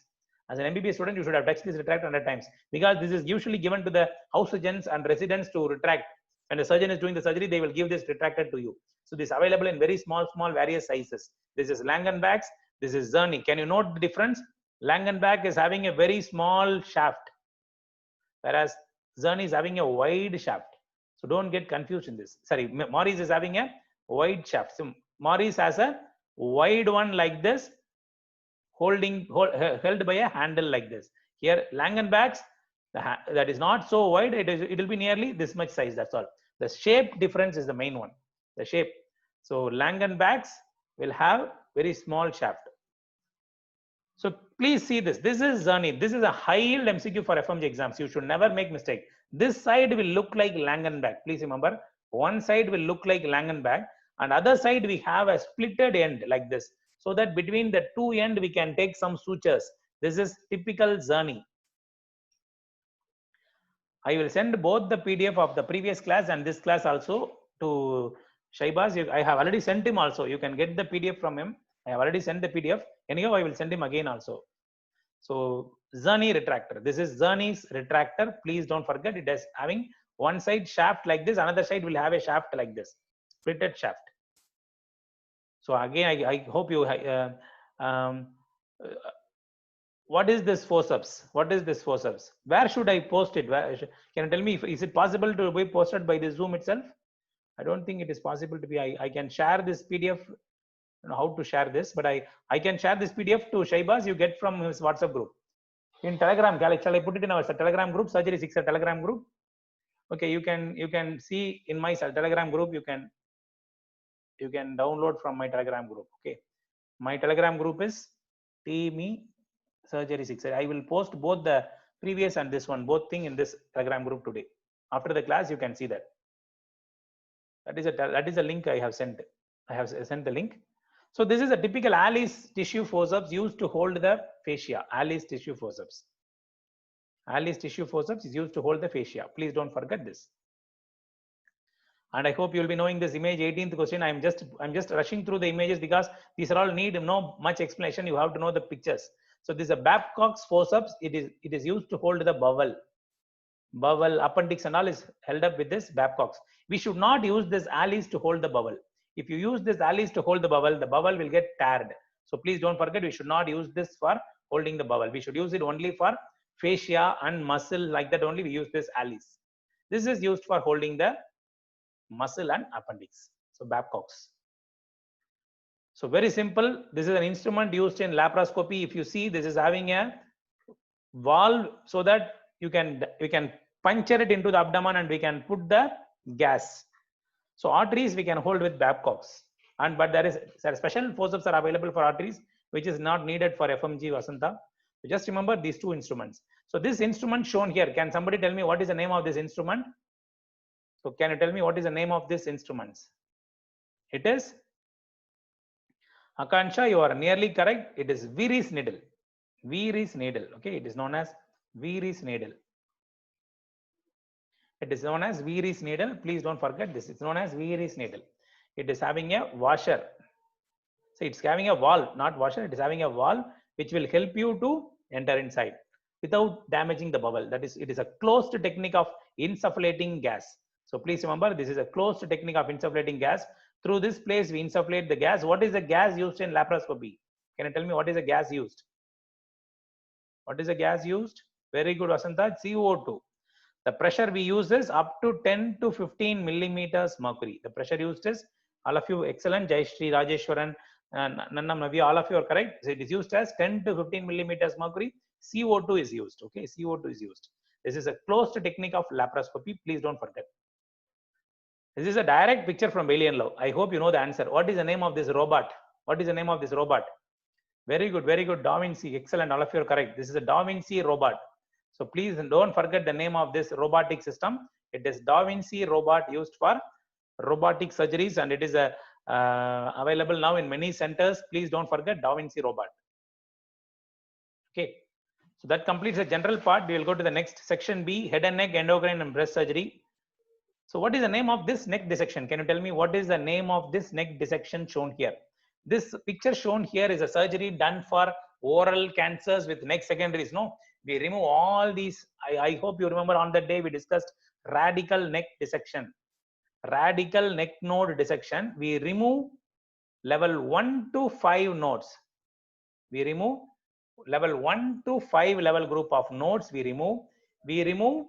As an MBBS student, you should have touched this retractor 100 times, because this is usually given to the house surgeons and residents to retract. When the surgeon is doing the surgery, they will give this retractor to you. So this is available in very small various sizes. This is Langenbach's. This is Zerny. Can you note the difference? Langenbach is having a very small shaft, whereas Zerny is having a wide shaft. So don't get confused in this. Sorry, Morris is having a wide shaft. So Morris has a wide one like this, held by a handle like this. Here Langenbach's, that is not so wide. It will be nearly this much size. That's all. The shape difference is the main one. The shape. So Langenbach's will have very small shaft. So please see this. This is Zerny. This is a high yield MCQ for FMG exams. You should never make mistake. This side will look like Langenbach. Please remember, one side will look like Langenbach, and other side we have a splitted end like this, so that between the two end we can take some sutures. This is typical Zerny. I will send both the PDF of the previous class and this class also to Shaibaz. I have already sent him also. You can get the PDF from him. I have already sent the PDF. Anyhow, I will send him again also. So Zerny retractor. This is Zerny's retractor. Please don't forget, it is having one side shaft like this, another side will have a shaft like this, splitted shaft. So again, I hope you. What is this forceps? What is this forceps? Where should I post it? Can you tell me? Is it possible to be posted by the Zoom itself? I don't think it is possible to be. I can share this PDF. I don't know how to share this, but I can share this PDF to Shaibaz. You get from his WhatsApp group. In Telegram, shall I put it in our Telegram group? Surgery 6 Telegram group. Okay, you can see in my Telegram group. You can download from my Telegram group. Okay, my Telegram group is TME Surgery 6. I will post both the previous and this one, both thing in this Telegram group today. After the class, you can see that. That is a link I have sent. I have sent the link. So this is a typical Alice tissue forceps used to hold the fascia. Alice tissue forceps. Alice tissue forceps is used to hold the fascia. Please don't forget this. And I hope you will be knowing this image. 18th question. I'm just rushing through the images because these are all need no much explanation. You have to know the pictures. So this is a Babcock's forceps. It is used to hold the bowel. Bowel, appendix and all is held up with this Babcock's. We should not use this Alice to hold the bowel. If you use this Alice to hold the bowel will get teared. So please don't forget, we should not use this for holding the bowel. We should use it only for fascia and muscle, like that only we use this Alice. This is used for holding the muscle and appendix. So Babcock's. So very simple. This is an instrument used in laparoscopy. If you see, this is having a valve so that you can puncture it into the abdomen and we can put the gas. So arteries we can hold with Babcock's, but there is special forceps are available for arteries, which is not needed for FMG Vasanta. So just remember these two instruments. So this instrument shown here, can somebody tell me what is the name of this instrument? So can you tell me what is the name of this instrument? It is Akansha, you are nearly correct. It is Wiere's needle. Wiere's needle. Okay, it is known as Wiere's needle. It is known as Wiere's needle. Please don't forget this. It's known as Wiere's needle. It is having a washer. So it's having a valve, not washer. It is having a valve which will help you to enter inside without damaging the bowel. That is, it is a closed technique of insufflating gas. So please remember, this is a closed technique of insufflating gas. Through this place, we insufflate the gas. What is the gas used in laparoscopy? Can you tell me what is the gas used? What is the gas used? Very good, Vasanta. CO2. The pressure we use is up to 10 to 15 millimeters mercury. The pressure used is, all of you excellent, Jayashree, Rajeshwaran, Nannam, Navi, all of you are correct. So it is used as 10 to 15 millimeters mercury. CO2 is used. Okay, CO2 is used. This is a closed technique of laparoscopy. Please don't forget. This is a direct picture from Bailey and Lowe. I hope you know the answer. What is the name of this robot? What is the name of this robot? Very good, Da Vinci. Excellent. All of you are correct. This is a Da Vinci robot. So please don't forget the name of this robotic system. It is Da Vinci robot used for robotic surgeries, and it is available now in many centers. Please don't forget Da Vinci robot. Okay. So that completes the general part. We will go to the next section B, head and neck, endocrine and breast surgery. So what is the name of this neck dissection? Can you tell me what is the name of this neck dissection shown here? This picture shown here is a surgery done for oral cancers with neck secondaries. No, we remove all these. I hope you remember on that day we discussed radical neck dissection. Radical neck node dissection. We remove level 1 to 5 nodes. We remove level 1 to 5 level group of nodes. We remove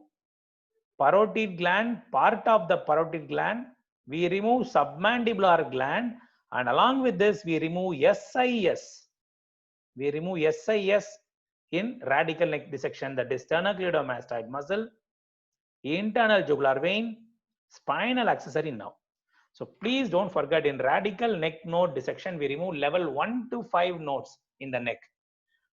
parotid gland, part of the parotid gland. We remove submandibular gland, and along with this we remove SIS. We remove SIS in radical neck dissection, that is sternocleidomastoid muscle, internal jugular vein, spinal accessory nerve. So please don't forget, in radical neck node dissection we remove level 1 to 5 nodes in the neck.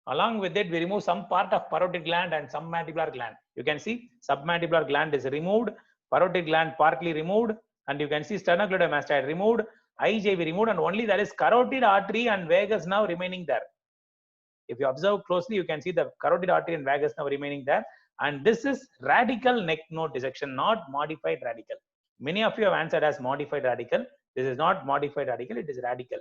Along with it, we remove some part of parotid gland and submandibular gland. You can see submandibular gland is removed, parotid gland partly removed, and you can see sternocleidomastoid removed, IJV removed, and only there is carotid artery and vagus nerve remaining there. If you observe closely, you can see the carotid artery and vagus nerve remaining there. And this is radical neck node dissection, not modified radical. Many of you have answered as modified radical. This is not modified radical, it is radical,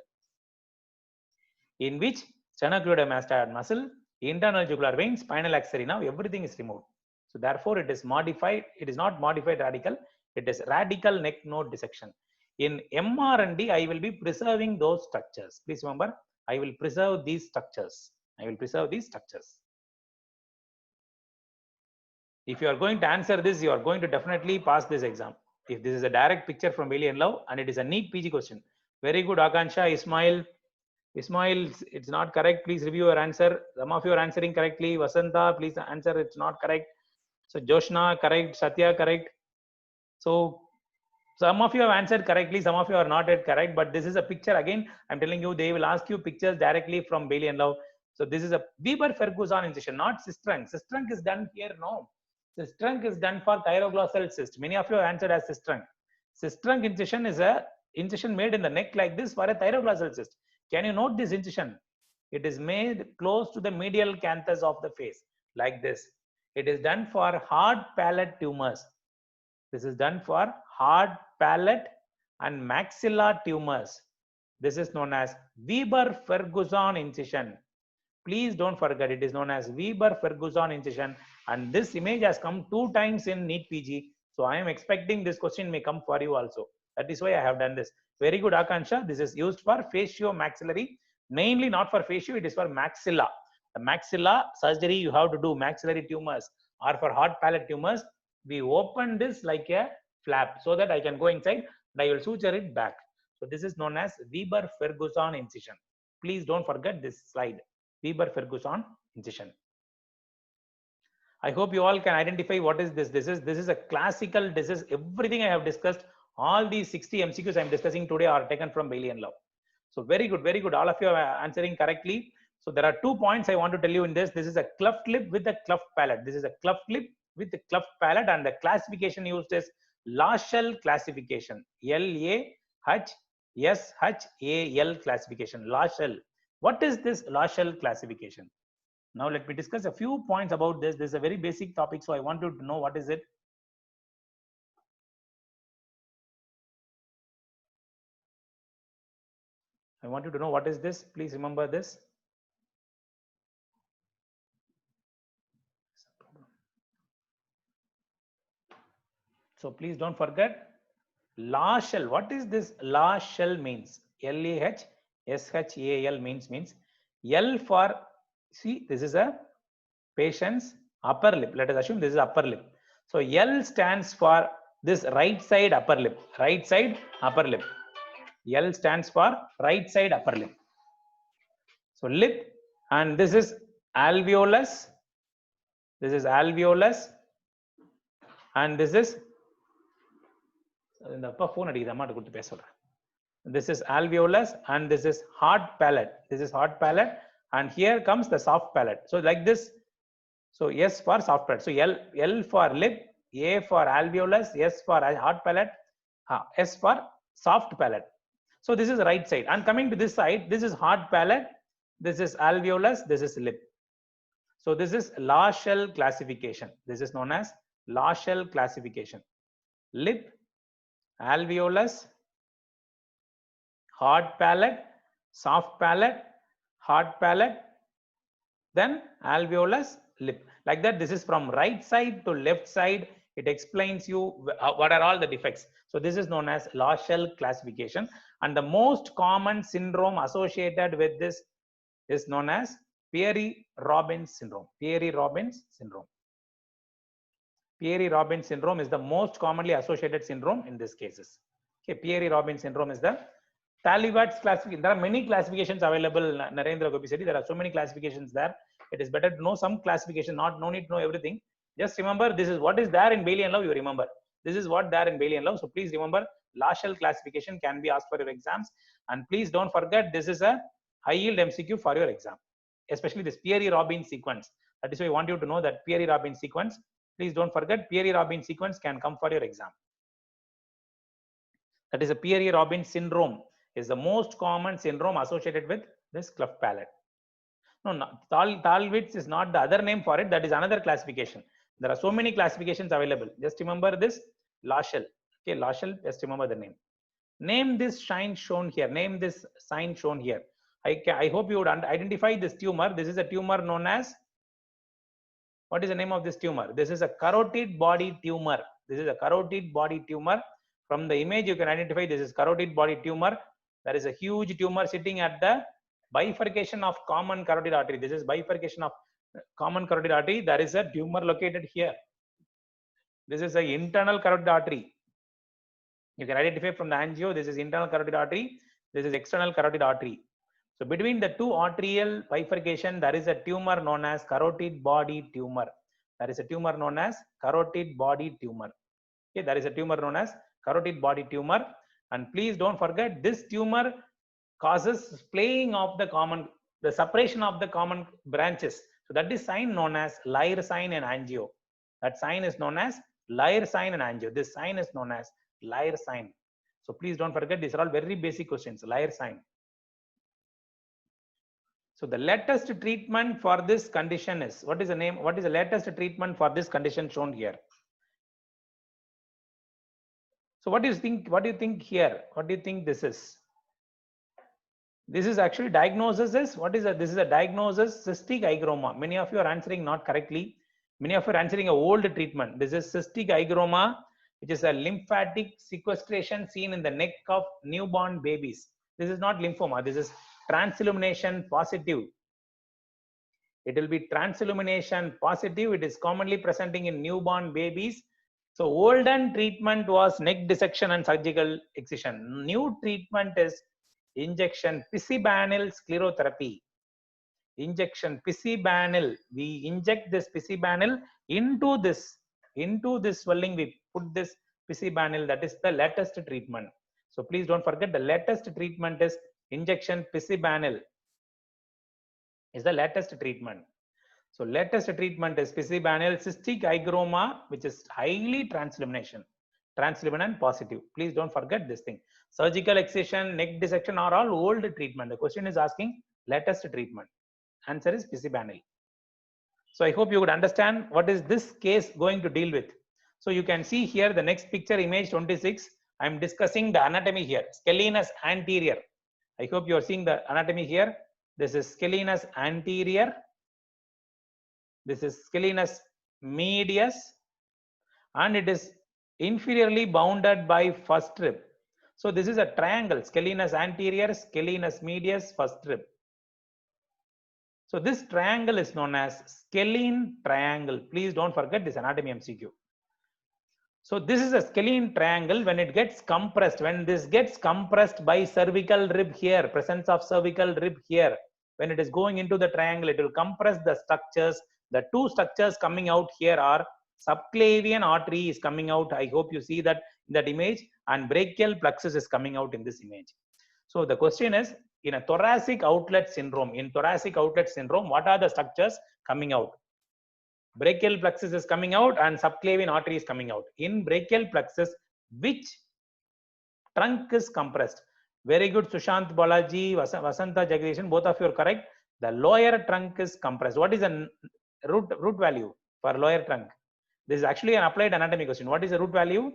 in which sternocleidomastoid muscle, internal jugular vein, spinal accessory nerve, everything is removed. So therefore it is modified. It is not modified radical. It is radical neck node dissection. In MR&D, I will be preserving those structures. Please remember, I will preserve these structures. I will preserve these structures. If you are going to answer this, you are going to definitely pass this exam. If this is a direct picture from Bailey and Love and it is a neat PG question. Very good, Akansha, Ismail. Ismail, it's not correct. Please review your answer. Some of you are answering correctly. Vasanta, please answer. It's not correct. So Joshna, correct. Satya, correct. So some of you have answered correctly. Some of you are not yet correct. But this is a picture. Again, I'm telling you, they will ask you pictures directly from Bailey and Love. So this is a Weber-Ferguson incision, not cyst trunk. Cyst trunk is done here. No. Cyst trunk is done for thyroglossal cyst. Many of you have answered as cyst trunk. Cyst trunk incision is a incision made in the neck like this for a thyroglossal cyst. Can you note this incision? It is made close to the medial canthus of the face, like this. It is done for hard palate tumors. This is done for hard palate and maxilla tumors. This is known as Weber-Ferguson incision. Please don't forget, it is known as Weber-Ferguson incision. And this image has come 2 times in NEET PG. So I am expecting this question may come for you also. That is why I have done this. Very good, Akansha. This is used for facio-maxillary, mainly not for facio, it is for maxilla. The maxilla surgery you have to do, maxillary tumors or for hard palate tumors, we open this like a flap so that I can go inside and I will suture it back. So this is known as Weber-Ferguson incision. Please don't forget this slide, Weber-Ferguson incision. I hope you all can identify what is this. This is a classical. This is everything I have discussed. All these 60 MCQs I am discussing today are taken from Bailey and Love. So very good, very good. All of you are answering correctly. So there are 2 points I want to tell you in this. This is a cleft lip with a cleft palate. This is a cleft lip with a cleft palate, and the classification used is Laschel classification. LAHSHAL classification. Laschel. What is this Laschel classification? Now let me discuss a few points about this. This is a very basic topic, so I want you to know what is it. I want you to know what is this. Please remember this. So please don't forget Laschel. What is this Laschel means? LAHSHAL means L for, see, this is a patient's upper lip. Let us assume this is upper lip. So L stands for this right side upper lip. Right side upper lip. L stands for right side upper lip. So lip, and this is alveolus. This is alveolus, and this is this is alveolus, and this is hard palate. This is hard palate, and here comes the soft palate. So like this. So S for soft palate. So L for lip, A for alveolus, S for hard palate, S for soft palate. So this is the right side. And coming to this side, this is hard palate, this is alveolus, this is lip. So this is Laschel classification. This is known as Laschel classification. Lip, alveolus, hard palate, soft palate, hard palate, then alveolus, lip. Like that, this is from right side to left side. It explains you what are all the defects. So this is known as Laschel classification. And the most common syndrome associated with this is known as Peary-Robbins syndrome. Peary-Robbins syndrome. Peary-Robbins syndrome is the most commonly associated syndrome in these cases. Okay, Peary-Robbins syndrome is the Taliwad's classification. There are many classifications available, Narendra Gopi said. There are so many classifications there. It is better to know some classification, no need to know everything. Just remember, this is what is there in Bailey and Love, you remember. This is what there in Bailey and Love. So please remember, Laschel classification can be asked for your exams. And please don't forget, this is a high yield MCQ for your exam, especially this Peary-Robbins sequence. That is why I want you to know that Peary-Robbins sequence. Please don't forget, Peary-Robbins sequence can come for your exam. That is a Peary-Robbins syndrome is the most common syndrome associated with this cleft palate. No, Taliwad's is not the other name for it. That is another classification. There are so many classifications available. Just remember this Laschel. Okay, Laschel, just remember the name. Name this sign shown here. Name this sign shown here. I hope you would identify this tumor. This is a tumor known as, what is the name of this tumor? This is a carotid body tumor. This is a carotid body tumor. From the image, you can identify this is carotid body tumor. There is a huge tumor sitting at the bifurcation of common carotid artery. This is bifurcation of common carotid artery. There is a tumor located here. This is the internal carotid artery. You can identify from the angio. This is internal carotid artery. This is external carotid artery. So between the two arterial bifurcation, there is a tumor known as carotid body tumor. There is a tumor known as carotid body tumor. Okay, there is a tumor known as carotid body tumor. And please don't forget, this tumor causes splaying of the separation of the common branches. So that is sign known as Leyer sign and angio. That sign is known as Leyer sign and angio. This sign is known as Leyer sign. So please don't forget, these are all very basic questions. Leyer sign. So the latest treatment for this condition is, what is the name? What is the latest treatment for this condition shown here? So what do you think? What do you think here? What do you think this is? This is actually diagnosis is, what is that? This is a diagnosis, cystic hygroma. Many of you are answering not correctly. Many of you are answering a old treatment. This is cystic hygroma, which is a lymphatic sequestration seen in the neck of newborn babies. This is not lymphoma. This is transillumination positive. It will be transillumination positive. It is commonly presenting in newborn babies. So olden treatment was neck dissection and surgical excision. New treatment is injection picibanil sclerotherapy. Injection picibanil. We inject this picibanil into this swelling. We put this picibanil. That is the latest treatment. So please don't forget, the latest treatment is injection picibanil. Is the latest treatment. So latest treatment is picibanil cystic hygroma, which is highly transilluminant positive. Please don't forget this thing. Surgical excision, neck dissection are all old treatment. The question is asking latest treatment. Answer is picibanil. So I hope you would understand what is this case going to deal with. So you can see here the next picture, image 26. I am discussing the anatomy here. Scalenus anterior. I hope you are seeing the anatomy here. This is scalenus anterior. This is scalenus medius, and it is inferiorly bounded by first rib. So this is a triangle, scalenus anterior, scalenus medius, first rib. So this triangle is known as scalene triangle. Please don't forget this anatomy MCQ. So this is a scalene triangle. When it gets compressed, when this gets compressed by cervical rib here, presence of cervical rib here, when it is going into the triangle, it will compress the structures. The two structures coming out here are subclavian artery is coming out. I hope you see that in that image, and brachial plexus is coming out in this image. So the question is, in a thoracic outlet syndrome, what are the structures coming out? Brachial plexus is coming out and subclavian artery is coming out. In brachial plexus, which trunk is compressed? Very good, Sushant Balaji, Vasanta Jagdishan, both of you are correct. The lower trunk is compressed. What is the root value for lower trunk? This is actually an applied anatomy question. What is the root value?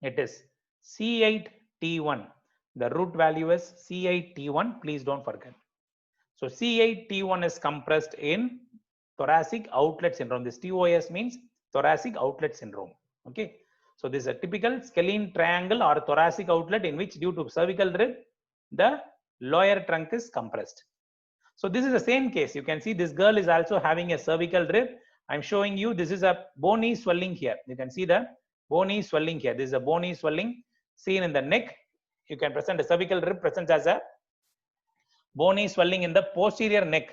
It is C8T1. The root value is C8T1. Please don't forget. So C8T1 is compressed in thoracic outlet syndrome. This TOS means thoracic outlet syndrome. Okay. So this is a typical scalene triangle or thoracic outlet in which due to cervical rib, the lower trunk is compressed. So this is the same case. You can see this girl is also having a cervical rib. I'm showing you this is a bony swelling here. You can see the bony swelling here. This is a bony swelling seen in the neck. You can present a cervical rib presents as a bony swelling in the posterior neck,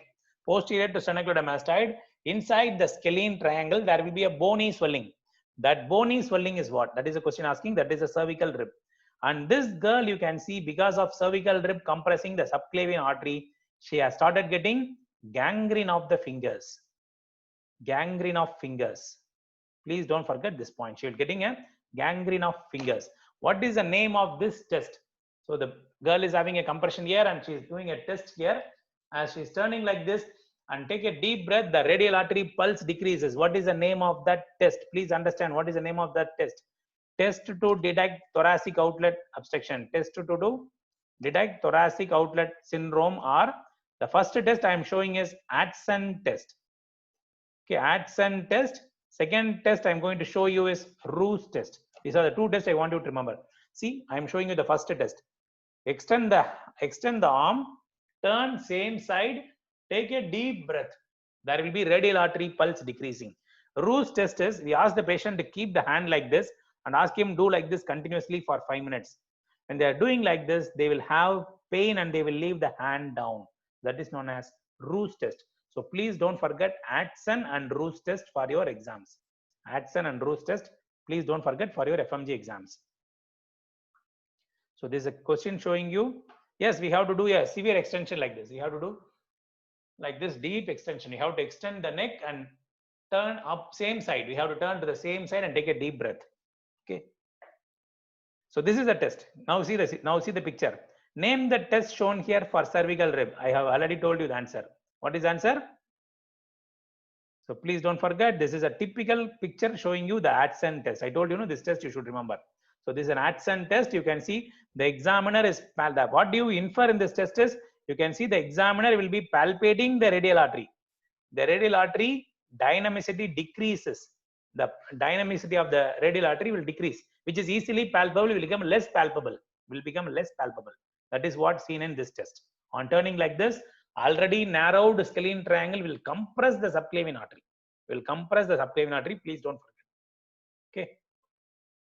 posterior to sternocleidomastoid. Inside the scalene triangle, there will be a bony swelling. That bony swelling is what? That is a question asking. That is a cervical rib. And this girl, you can see because of cervical rib compressing the subclavian artery, she has started getting gangrene of the fingers. Gangrene of fingers. Please don't forget this point. She is getting a gangrene of fingers. What is the name of this test? So the girl is having a compression here and she is doing a test here. As she is turning like this and take a deep breath, the radial artery pulse decreases. What is the name of that test? Please understand what is the name of that test. Test to detect thoracic outlet obstruction. Test to do detect thoracic outlet syndrome, or the first test I am showing is Addson test. Okay, Addson test. Second test I am going to show you is Roos test. These are the two tests I want you to remember. See, I am showing you the first test. Extend the arm, turn same side, take a deep breath. There will be radial artery pulse decreasing. Roos test is we ask the patient to keep the hand like this and ask him do like this continuously for 5 minutes. When they are doing like this, they will have pain and they will leave the hand down. That is known as Roos test. So please don't forget Addson and Roos test for your exams. Addson and Roos test, please don't forget for your FMG exams. So this is a question showing you, yes, we have to do a severe extension like this. We have to do like this deep extension. You have to extend the neck and turn up same side. We have to turn to the same side and take a deep breath. Okay. So this is the test. Now see the picture. Name the test shown here for cervical rib. I have already told you the answer. What is the answer? So please don't forget, this is a typical picture showing you the Addson test. I told you, this test you should remember. So this is an Addson test. You can see the examiner is what do you infer in this test is you can see the examiner will be palpating the radial artery. The radial artery dynamicity decreases. The dynamicity of the radial artery will decrease, which is easily palpable, will become less palpable. That is what seen in this test. On turning like this, already narrowed scalene triangle will compress the subclavian artery. Please don't forget. Okay.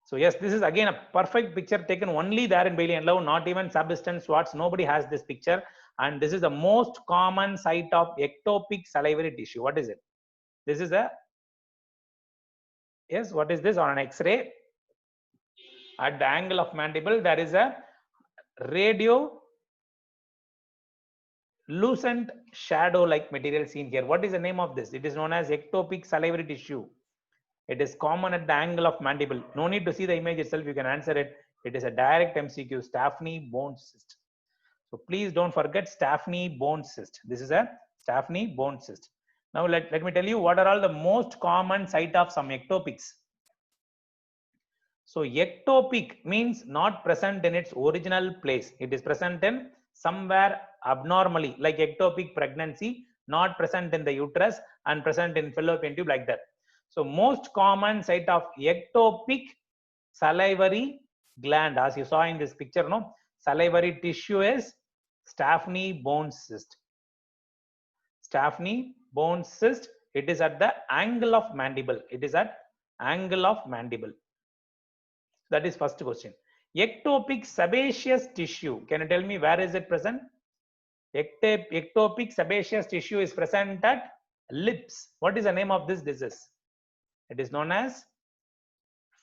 So yes, this is again a perfect picture taken only there in Bailey and Love, not even Subsistent Swartz. Nobody has this picture. And this is the most common site of ectopic salivary tissue. What is it? This is a, yes, what is this? On an X-ray, at the angle of mandible, there is a radio lucent shadow-like material seen here. What is the name of this? It is known as ectopic salivary tissue. It is common at the angle of mandible. No need to see the image itself. You can answer it. It is a direct MCQ, Staphny bone cyst. So please don't forget Staphny bone cyst. This is a Staphny bone cyst. Now let me tell you what are all the most common site of some ectopics. So ectopic means not present in its original place. It is present in somewhere abnormally, like ectopic pregnancy, not present in the uterus and present in fallopian tube, like that. So most common site of ectopic salivary gland, as you saw in this picture, salivary tissue is Staphny bone cyst. Staphny bone cyst. It is at the angle of mandible. That is first question. Ectopic sebaceous tissue. Can you tell me where is it present? Ectopic sebaceous tissue is present at lips. What is the name of this disease? It is known as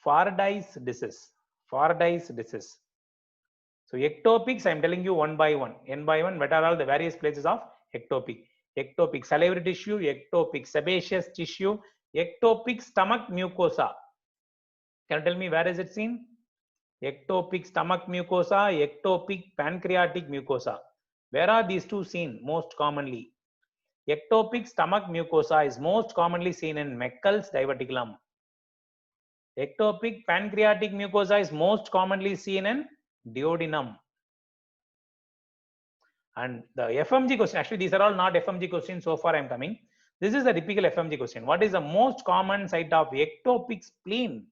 Farday's disease. So ectopics, I am telling you one by one. What are all the various places of ectopic? ectopic salivary tissue, ectopic sebaceous tissue, ectopic stomach mucosa. Can you tell me where is it seen? Ectopic stomach mucosa, ectopic pancreatic mucosa. Where are these two seen most commonly? Ectopic stomach mucosa is most commonly seen in Meckel's diverticulum. Ectopic pancreatic mucosa is most commonly seen in duodenum. And the FMG question, actually these are all not FMG questions so far I am coming. This is a typical FMG question. What is the most common site of ectopic spleen?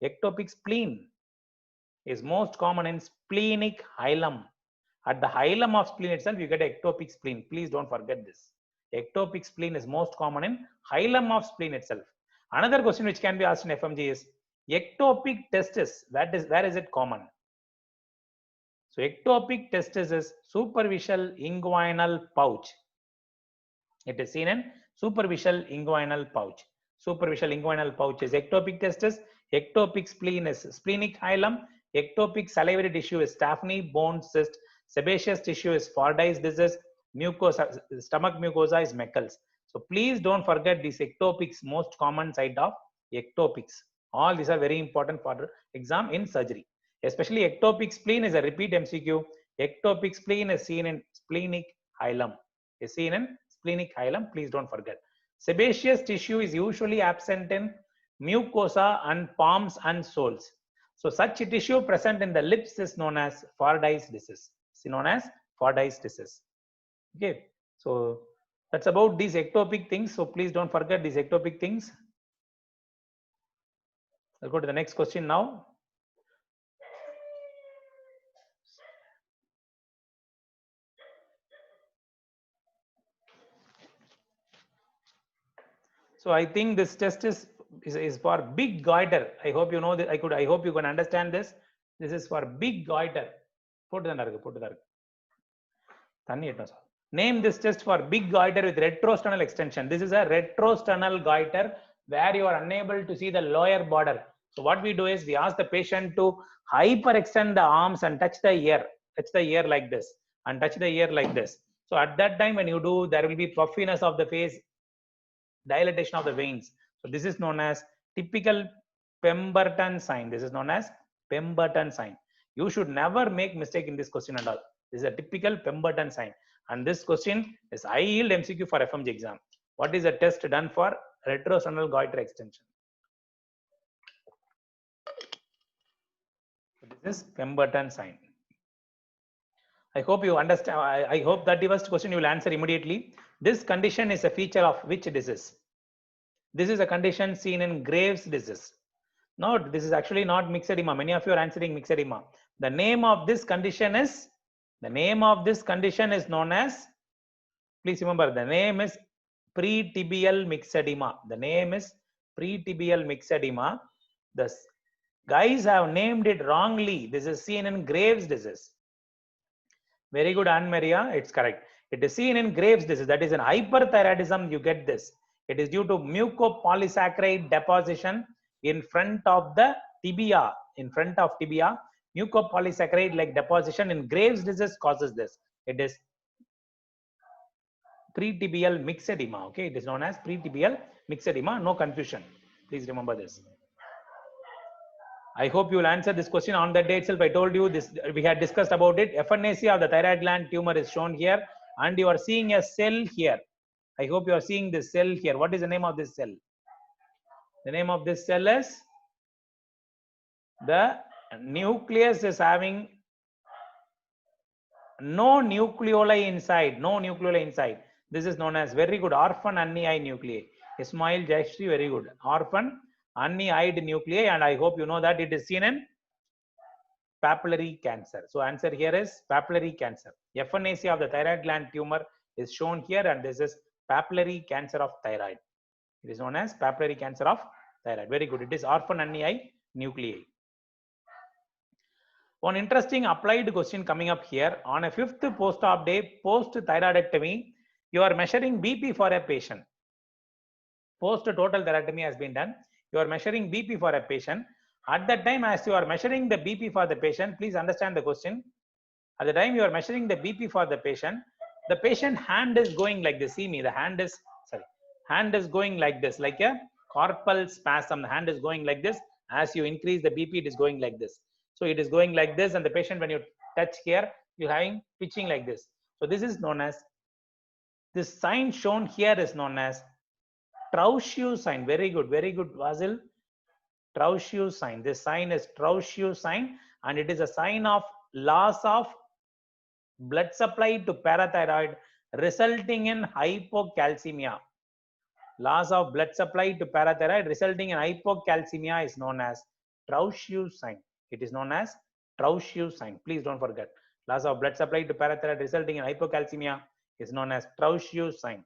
Ectopic spleen is most common in splenic hilum. At the hilum of spleen itself, you get ectopic spleen. Please don't forget this. Ectopic spleen is most common in hilum of spleen itself. Another question which can be asked in FMG is ectopic testis. Where is it common? So ectopic testis is superficial inguinal pouch. It is seen in superficial inguinal pouch. Superficial inguinal pouch is ectopic testis. Ectopic spleen is splenic hilum. Ectopic salivary tissue is Staphylococcus bone cyst. Sebaceous tissue is Fordyce disease. Mucosa, stomach mucosa is Meckel's. So please don't forget these ectopics, most common site of ectopics. All these are very important for exam in surgery. Especially ectopic spleen is a repeat MCQ. Ectopic spleen is seen in splenic hilum. Is seen in splenic hilum. Please don't forget. Sebaceous tissue is usually absent in mucosa and palms and soles. So such tissue present in the lips is known as Fordyce disease. It's known as Fordyce disease. Okay. So that's about these ectopic things. So please don't forget these ectopic things. I'll go to the next question now. So I think this test is for big goiter. I hope you know that. I hope you can understand this. This is for big goiter. Name this test for big goiter with retrosternal extension. This is a retrosternal goiter where you are unable to see the lower border. So what we do is we ask the patient to hyperextend the arms and touch the ear like this, and touch the ear like this. So at that time when you do, there will be puffiness of the face, dilatation of the veins. So this is known as typical Pemberton sign. This is known as Pemberton sign. You should never make mistake in this question at all. This is a typical Pemberton sign. And this question is high yield MCQ for FMG exam. What is a test done for retrosternal goiter extension? This is Pemberton sign. I hope you understand. I hope that the first question you will answer immediately. This condition is a feature of which disease? This is a condition seen in Graves' disease. No, this is actually not myxedema. Many of you are answering myxedema. The name of this condition is known as, please remember, the name is pretibial myxedema. The name is pretibial myxedema. The guys have named it wrongly. This is seen in Graves' disease. Very good, Anne Maria. It's correct. It is seen in Graves' disease. That is in hyperthyroidism. You get this. It is due to mucopolysaccharide deposition in front of the tibia. In front of tibia, mucopolysaccharide like deposition in Graves' disease causes this. It is pretibial myxedema. Okay, it is known as pretibial myxedema. No confusion. Please remember this. I hope you will answer this question on that day itself. I told you this, we had discussed about it. FNAC of the thyroid gland tumor is shown here, and you are seeing a cell here. I hope you are seeing this cell here. What is the name of this cell? The name of this cell is, the nucleus is having no nucleoli inside. No nucleoli inside. This is known as, very good, orphan unni nuclei. Ismail Jayashree, very good. Orphan unni nuclei, and I hope you know that it is seen in papillary cancer. So answer here is papillary cancer. FNAC of the thyroid gland tumor is shown here, and this is papillary cancer of thyroid. It is known as papillary cancer of thyroid. Very good. It is orphan unni nuclei. One interesting applied question coming up here. On a 5th post-op day, post-thyroidectomy, you are measuring BP for a patient. Post-total thyroidectomy has been done. You are measuring BP for a patient. At that time, as you are measuring the BP for the patient, please understand the question. At the time you are measuring the BP for the patient, The patient hand is going like this. See me, the hand is, sorry, hand is going like this, like a carpal spasm. The hand is going like this. As you increase the BP, it is going like this. So it is going like this, and the patient, when you touch here, you're having twitching like this. So this is known as, this sign shown here is known as Trousseau sign. Very good, Vasil. Trousseau sign. This sign is Trousseau sign, and it is a sign of loss of blood supply to parathyroid, resulting in hypocalcemia. Loss of blood supply to parathyroid resulting in hypocalcemia is known as Trousseau sign. It is known as Trousseau sign. Please don't forget. Loss of blood supply to parathyroid resulting in hypocalcemia is known as Trousseau sign.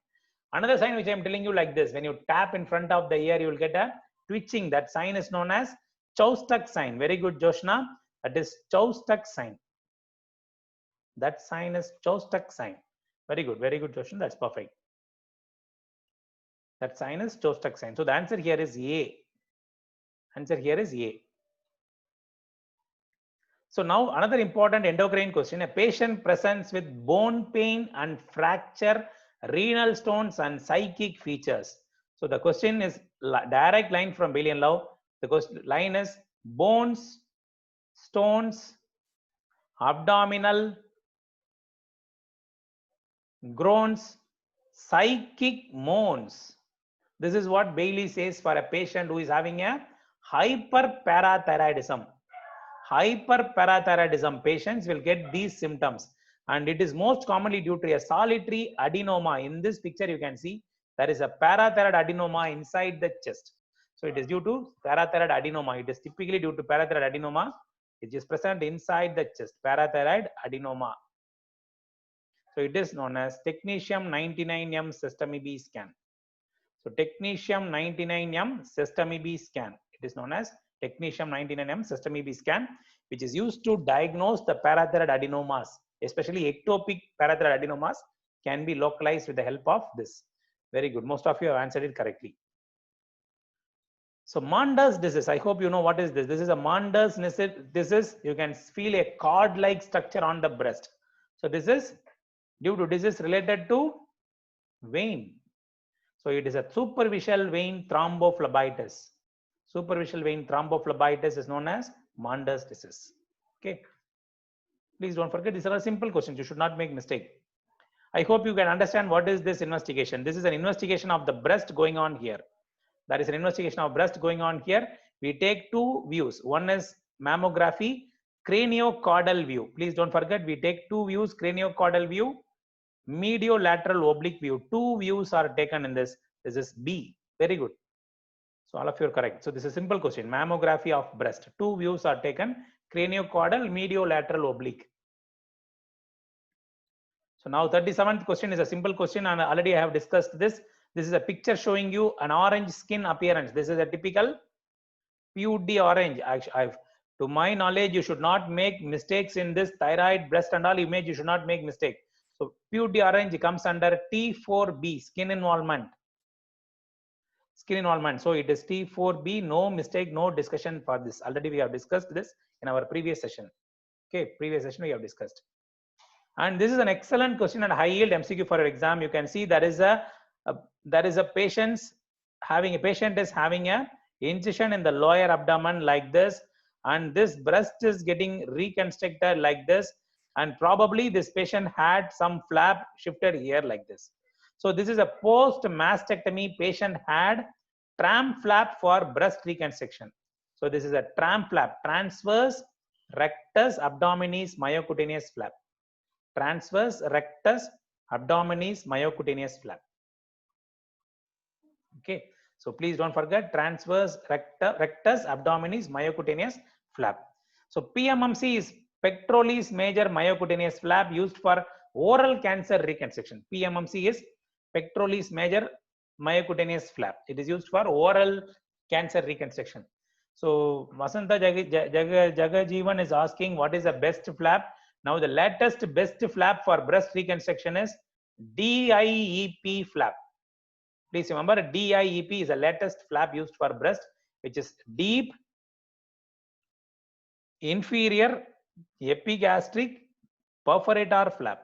Another sign which I am telling you like this: when you tap in front of the ear, you will get a twitching. That sign is known as Choustuck sign. Very good, Joshna. That is Choustuck sign. That sign is Choustuck sign. Very good, Joshna. That's perfect. That sign is Choustuck sign. So the answer here is A. Answer here is A. So now another important endocrine question. A patient presents with bone pain and fracture, renal stones and psychic features. So the question is direct line from Bailey and Love. The question line is bones, stones, abdominal, groans, psychic moans. This is what Bailey says for a patient who is having a hyperparathyroidism. Hyperparathyroidism patients will get these symptoms, and it is most commonly due to a solitary adenoma. In this picture, you can see there is a parathyroid adenoma inside the chest. So it is due to parathyroid adenoma. It is typically due to parathyroid adenoma. It is present inside the chest, parathyroid adenoma. So it is known as technetium 99M sestami B scan. So technetium 99M sestami B scan. It is known as technetium 99M sestami B scan, which is used to diagnose the parathyroid adenomas, especially ectopic parathyroid adenomas can be localized with the help of this. Very good. Most of you have answered it correctly. So Mandas disease, I hope you know what is this. This is a Mandas disease. You can feel a cord-like structure on the breast. So this is due to disease related to vein. So it is a superficial vein thrombophlebitis. Superficial vein thrombophlebitis is known as Mandas disease. Okay. Please don't forget, these are simple questions. You should not make mistake. I hope you can understand what is this investigation. This is an investigation of the breast going on here. That is an investigation of breast going on here. We take two views. One is mammography, craniocaudal view. Please don't forget, we take two views, craniocaudal view, mediolateral oblique view. Two views are taken in this. This is B. Very good. So all of you are correct. So this is a simple question. Mammography of breast. Two views are taken, craniocaudal, mediolateral oblique. So now 37th question is a simple question, and already I have discussed this. This is a picture showing you an orange skin appearance. This is a typical PUD orange. To my knowledge, you should not make mistakes in this thyroid, breast and all image. You should not make mistake. So PUD orange comes under T4B, skin involvement. Skin involvement. So it is T4B. No mistake, no discussion for this. Already we have discussed this in our previous session. Okay, previous session we have discussed. And this is an excellent question and high yield MCQ for your exam. You can see there is a patient is having a incision in the lower abdomen like this, and this breast is getting reconstructed like this, and probably this patient had some flap shifted here like this. So this is a post mastectomy patient had tram flap for breast reconstruction. So this is a tram flap, transverse rectus abdominis myocutaneous flap. Transverse rectus abdominis myocutaneous flap. Okay, so please don't forget transverse rectus abdominis myocutaneous flap. So PMMC is pectoralis major myocutaneous flap used for oral cancer reconstruction. PMMC is pectoralis major myocutaneous flap. It is used for oral cancer reconstruction. So Vasanta Jagajeevan is asking what is the best flap. Now the latest best flap for breast reconstruction is DIEP flap. Please remember, DIEP is the latest flap used for breast, which is deep inferior epigastric perforator flap.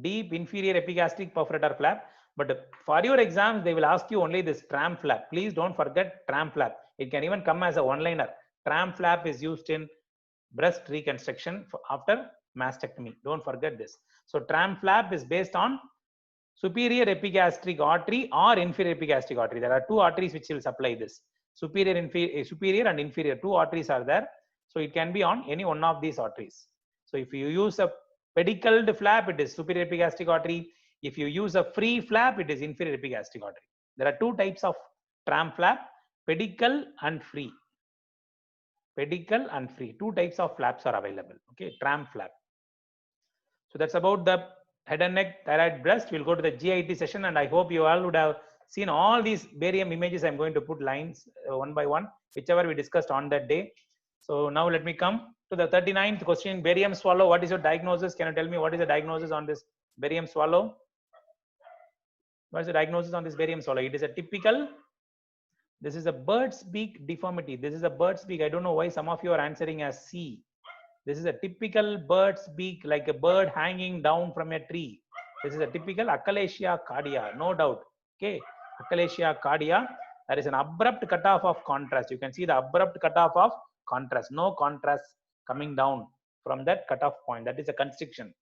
deep inferior epigastric perforator flap. But for your exams, they will ask you only this tram flap. Please don't forget tram flap. It can even come as a one-liner. Tram flap is used in breast reconstruction after mastectomy. Don't forget this. So tram flap is based on superior epigastric artery or inferior epigastric artery. There are two arteries which will supply this. Superior and inferior. Two arteries are there. So it can be on any one of these arteries. So if you use a pedicled flap, it is superior epigastric artery. If you use a free flap, it is inferior epigastric artery. There are two types of tram flap, pedicle and free. Pedicle and free. Two types of flaps are available. Okay, tram flap. So that's about the head and neck, thyroid, breast. We'll go to the GIT session, and I hope you all would have seen all these barium images. I'm going to put lines one by one, whichever we discussed on that day. So now let me come to the 39th question. Barium swallow. What is your diagnosis? Can you tell me what is the diagnosis on this barium swallow? What is the diagnosis on this barium swallow? It is a typical. This is a bird's beak deformity. This is a bird's beak. I don't know why some of you are answering as C. This is a typical bird's beak, like a bird hanging down from a tree. This is a typical achalasia cardia, no doubt. Okay, achalasia cardia. There is an abrupt cutoff of contrast. You can see the abrupt cutoff of contrast. No contrast coming down from that cutoff point. That is a constriction.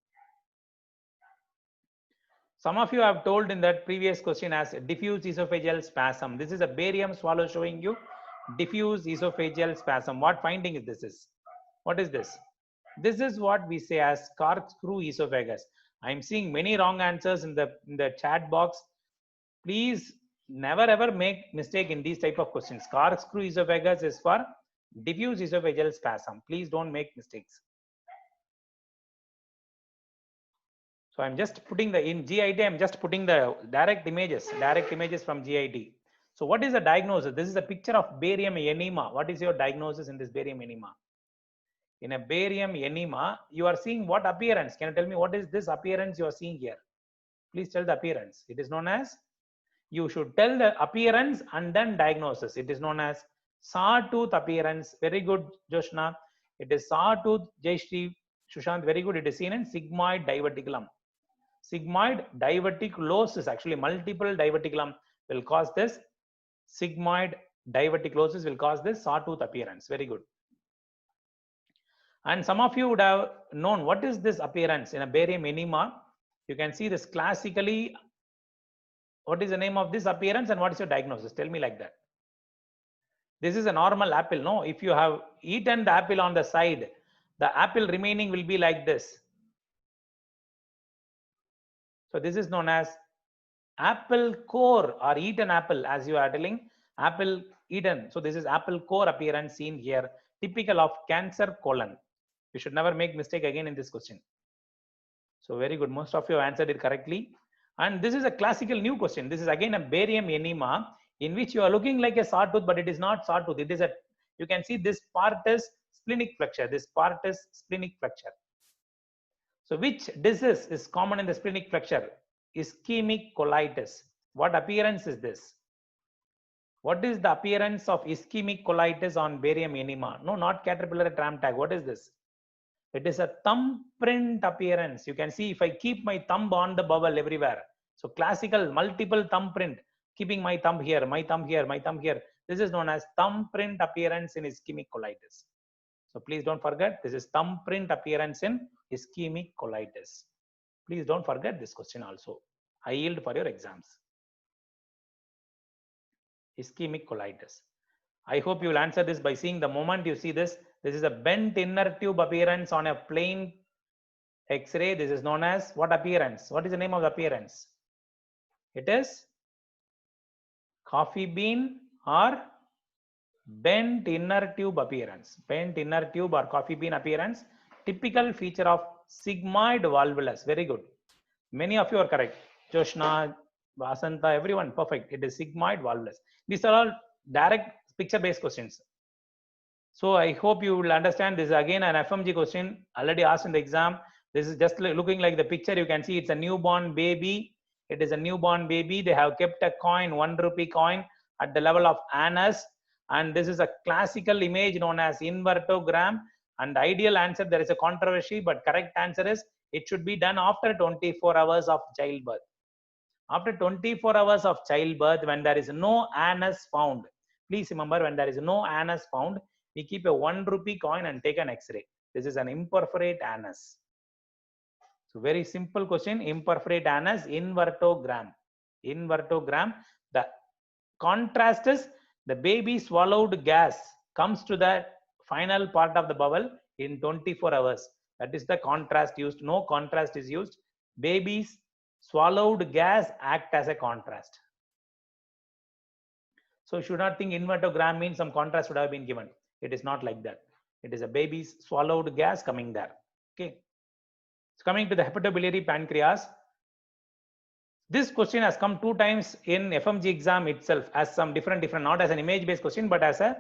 Some of you have told in that previous question as diffuse esophageal spasm. This is a barium swallow showing you diffuse esophageal spasm. What finding is this? What is this? This is what we say as corkscrew esophagus. I am seeing many wrong answers in the chat box. Please never ever make mistake in these type of questions. Corkscrew esophagus is for diffuse esophageal spasm. Please don't make mistakes. So I'm just putting in GIT, I'm just putting the direct images from GIT. So what is the diagnosis? This is a picture of barium enema. What is your diagnosis in this barium enema? In a barium enema, you are seeing what appearance? Can you tell me what is this appearance you are seeing here? Please tell the appearance. It is known as, you should tell the appearance and then diagnosis. It is known as sawtooth appearance. Very good, Joshna. It is sawtooth. Jayashri, Sushant, very good. It is seen in sigmoid diverticulum. Sigmoid diverticulosis, actually multiple diverticulum will cause this. Sigmoid diverticulosis will cause this sawtooth appearance. Very good. And some of you would have known what is this appearance in a barium enema. You can see this classically. What is the name of this appearance and what is your diagnosis? Tell me like that. This is a normal apple. No, if you have eaten the apple on the side, the apple remaining will be like this. So this is known as apple core or eaten apple, as you are telling, apple eaten. So this is apple core appearance seen here, typical of cancer colon. You should never make mistake again in this question. So very good. Most of you have answered it correctly. And this is a classical new question. This is again a barium enema in which you are looking like a sawtooth, but it is not sawtooth. It is a, you can see this part is splenic flexure. This part is splenic flexure. So which disease is common in the splenic flexure? Ischemic colitis. What appearance is this? What is the appearance of ischemic colitis on barium enema? No, not caterpillar tram tag. What is this? It is a thumbprint appearance. You can see if I keep my thumb on the bowel everywhere. So classical multiple thumbprint, keeping my thumb here, my thumb here, my thumb here. This is known as thumbprint appearance in ischemic colitis. So please don't forget, this is thumbprint appearance in ischemic colitis. Please don't forget this question also. I yield for your exams. Ischemic colitis. I hope you will answer this by seeing the moment you see this. This is a bent inner tube appearance on a plain X-ray. This is known as what appearance? What is the name of the appearance? It is coffee bean or bent inner tube appearance. Bent inner tube or coffee bean appearance. Typical feature of sigmoid volvulus. Very good. Many of you are correct. Joshna, Vasanta, everyone perfect. It is sigmoid volvulus. These are all direct picture-based questions. So I hope you will understand. This is again an FMG question already asked in the exam. This is just looking like the picture. You can see it's a newborn baby. It is a newborn baby. They have kept a coin, 1 rupee coin at the level of anus. And this is a classical image known as invertogram. And the ideal answer, there is a controversy, but correct answer is it should be done after 24 hours of childbirth. After 24 hours of childbirth, when there is no anus found, please remember, when there is no anus found, we keep a 1 rupee coin and take an X-ray. This is an imperforate anus. So very simple question, imperforate anus, invertogram. Invertogram, the contrast is the baby swallowed gas comes to the final part of the bowel in 24 hours. That is the contrast used. No contrast is used. Babies swallowed gas act as a contrast. So you should not think invertogram means some contrast would have been given. It is not like that. It is a baby's swallowed gas coming there. Okay. So coming to the hepatobiliary pancreas, this question has come 2 times in FMG exam itself as some different, not as an image based question, but as a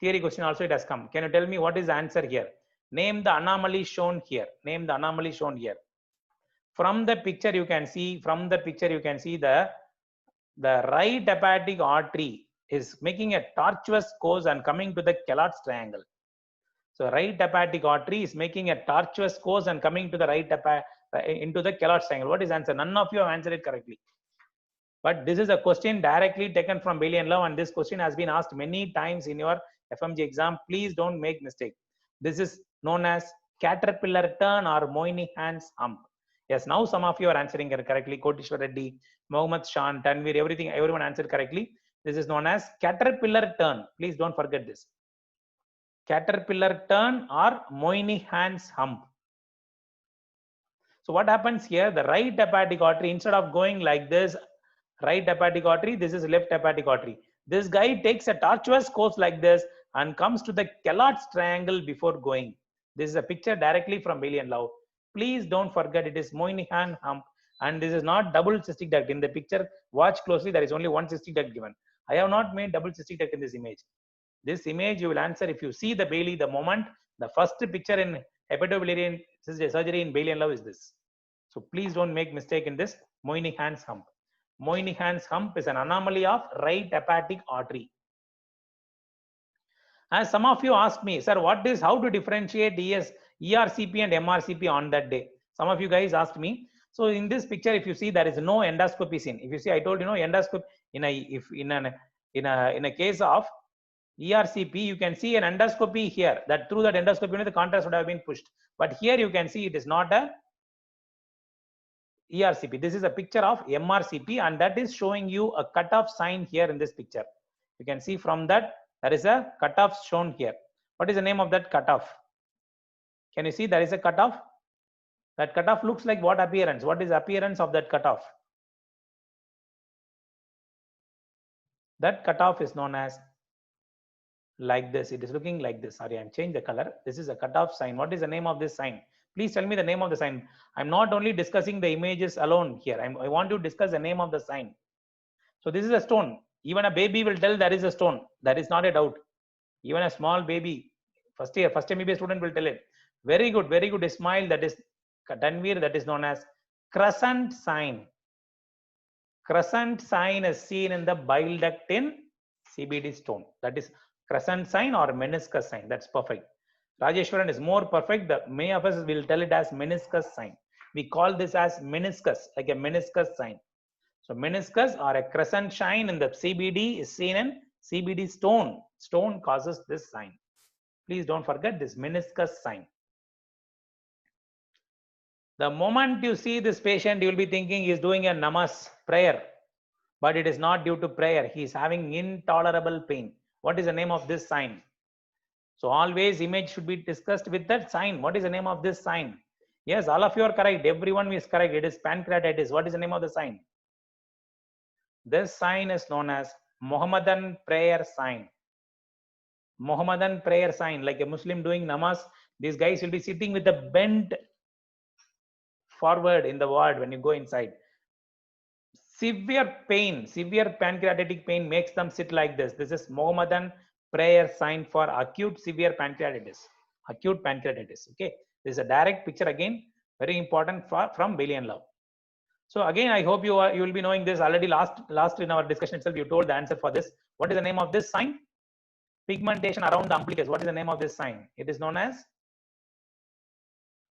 theory question also it has come. Can you tell me what is the answer here? Name the anomaly shown here. Name the anomaly shown here. From the picture you can see, the right hepatic artery is making a tortuous course and coming to the Kellogg's triangle. So right hepatic artery is making a tortuous course and coming to the right into the Kellogg's triangle. What is answer? None of you have answered it correctly. But this is a question directly taken from Bailey and Love, and this question has been asked many times in your FMG exam. Please don't make mistake. This is known as caterpillar turn or Moynihan's hump. Yes, now some of you are answering correctly. Kotishwar Reddy, Mohammad Shan, Tanvir, everyone answered correctly. This is known as caterpillar turn. Please don't forget this. Caterpillar turn or Moynihan's hump. So what happens here? The right hepatic artery, instead of going like this, right hepatic artery, this is left hepatic artery. This guy takes a tortuous course like this and comes to the Kellogg's triangle before going. This is a picture directly from Bailey and Love. Please don't forget it is Moynihan hump, and this is not double cystic duct. In the picture, watch closely, there is only one cystic duct given. I have not made double cystic duct in this image. This image you will answer if you see the Bailey, the moment, the first picture in hepatobiliary surgery in Bailey and Love is this. So please don't make mistake in this Moynihan's hump. Moynihan's hump is an anomaly of right hepatic artery. As some of you asked me, sir, how to differentiate ERCP and MRCP on that day? Some of you guys asked me. So in this picture, if you see, there is no endoscopy seen. If you see, I told you, endoscopy in a case of ERCP, you can see an endoscopy here. That through that endoscopy, the contrast would have been pushed. But here you can see it is not a ERCP. This is a picture of MRCP, and that is showing you a cutoff sign here in this picture. You can see from that there is a cutoff shown here. What is the name of that cutoff? Can you see there is a cutoff? That cutoff looks like what appearance? What is the appearance of that cutoff? That cutoff is known as like this. It is looking like this. Sorry, I'm changed the color. This is a cutoff sign. What is the name of this sign? Please tell me the name of the sign. I'm not only discussing the images alone here. I want to discuss the name of the sign. So this is a stone. Even a baby will tell there is a stone. That is not a doubt. Even a small baby, first MBA student will tell it. Very good, Ismail. That is Tanvir. That is known as crescent sign. Crescent sign is seen in the bile duct in CBD stone. That is crescent sign or meniscus sign. That's perfect. Rajeshwaran is more perfect. Many of us will tell it as meniscus sign. We call this as meniscus, like a meniscus sign. So meniscus or a crescent sign in the CBD is seen in CBD stone. Stone causes this sign. Please don't forget this meniscus sign. The moment you see this patient, you will be thinking he is doing a namas prayer, but it is not due to prayer. He is having intolerable pain. What is the name of this sign? So always image should be discussed with that sign. What is the name of this sign? Yes, all of you are correct. Everyone is correct. It is pancreatitis. What is the name of the sign? This sign is known as Mohammedan prayer sign. Mohammedan prayer sign, like a Muslim doing namaz. These guys will be sitting with the bent forward in the ward when you go inside. Severe pain, severe pancreatic pain makes them sit like this. This is Mohammedan prayer sign for acute severe pancreatitis. Acute pancreatitis. Okay, this is a direct picture again, very important from Bailey and Love. So again, I hope you will be knowing this already. Last in our discussion itself, you told the answer for this. What is the name of this sign? Pigmentation around the umbilicus. What is the name of this sign? It is known as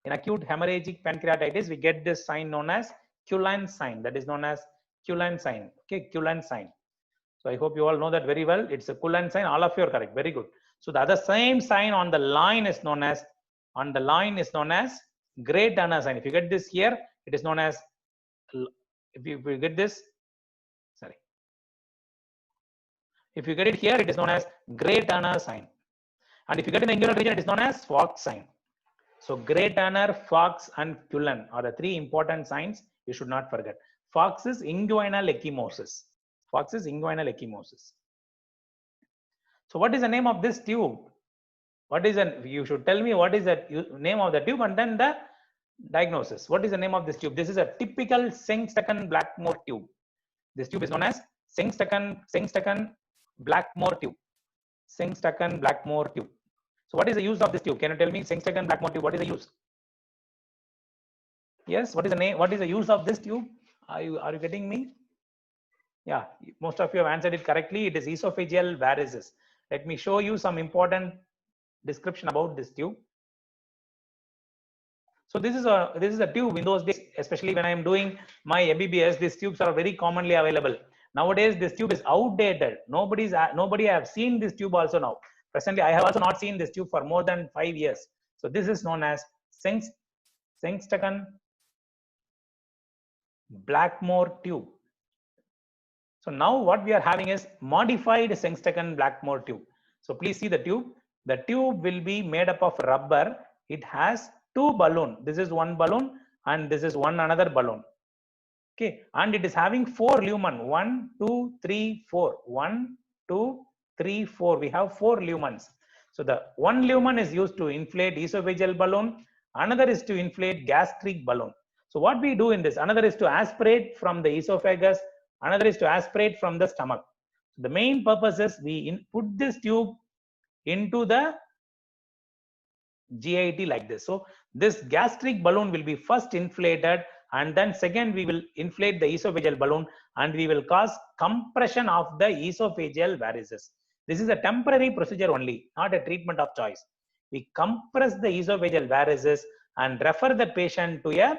In acute hemorrhagic pancreatitis, we get this sign known as Cullen sign. That is known as Cullen sign. Okay, Cullen sign. So I hope you all know that very well. It's a Cullen sign. All of you are correct. Very good. So the other same sign on the line is known as Gray Turner sign. If you get this here, it is known as, if you get this, sorry. If you get it here, it is known as Gray Turner sign. And if you get in the inguinal region, it is known as Fox sign. So Gray Turner, Fox, and Cullen are the three important signs you should not forget. Fox is inguinal ecchymosis. Fox is inguinal ecchymosis. So what is the name of this tube? What is you should tell me what is the name of the tube and then the diagnosis. What is the name of this tube? This is a typical Sengstaken-Blackmore tube. This tube is known as Sengstaken-Blackmore tube. Sengstaken-Blackmore tube. So what is the use of this tube? Can you tell me Sengstaken-Blackmore tube? What is the use? Yes, what is the name? What is the use of this tube? Are you getting me? Yeah, most of you have answered it correctly. It is esophageal varices. Let me show you some important description about this tube. So this is a tube. In those days, especially when I am doing my MBBS, these tubes are very commonly available. Nowadays, this tube is outdated. Nobody have seen this tube also now. Presently, I have also not seen this tube for more than 5 years. So this is known as Sengstaken-Blackmore tube. So now what we are having is modified Sengstaken-Blackmore tube. So please see the tube. The tube will be made up of rubber. It has two balloons. This is one balloon and this is another balloon. Okay, and it is having 4 lumen. 1, 2, 3, 4. 1, 2, 3, 4. We have 4 lumens. So the one lumen is used to inflate esophageal balloon. Another is to inflate gastric balloon. So what we do in this, another is to aspirate from the esophagus. Another is to aspirate from the stomach. The main purpose is we put this tube into the GIT like this. So this gastric balloon will be first inflated and then second we will inflate the esophageal balloon and we will cause compression of the esophageal varices. This is a temporary procedure only, not a treatment of choice. We compress the esophageal varices and refer the patient to a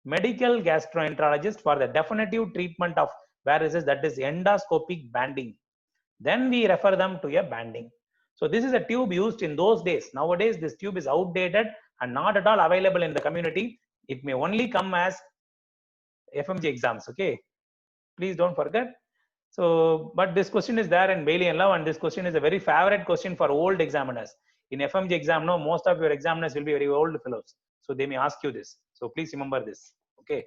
medical gastroenterologist for the definitive treatment of varices, that is endoscopic banding. Then we refer them to a banding. So this is a tube used in those days. Nowadays, this tube is outdated and not at all available in the community. It may only come as FMG exams. Okay, please don't forget. So, but this question is there in Bailey and Love, and this question is a very favorite question for old examiners. In FMG exam, no, most of your examiners will be very old fellows. So they may ask you this. So please remember this. Okay.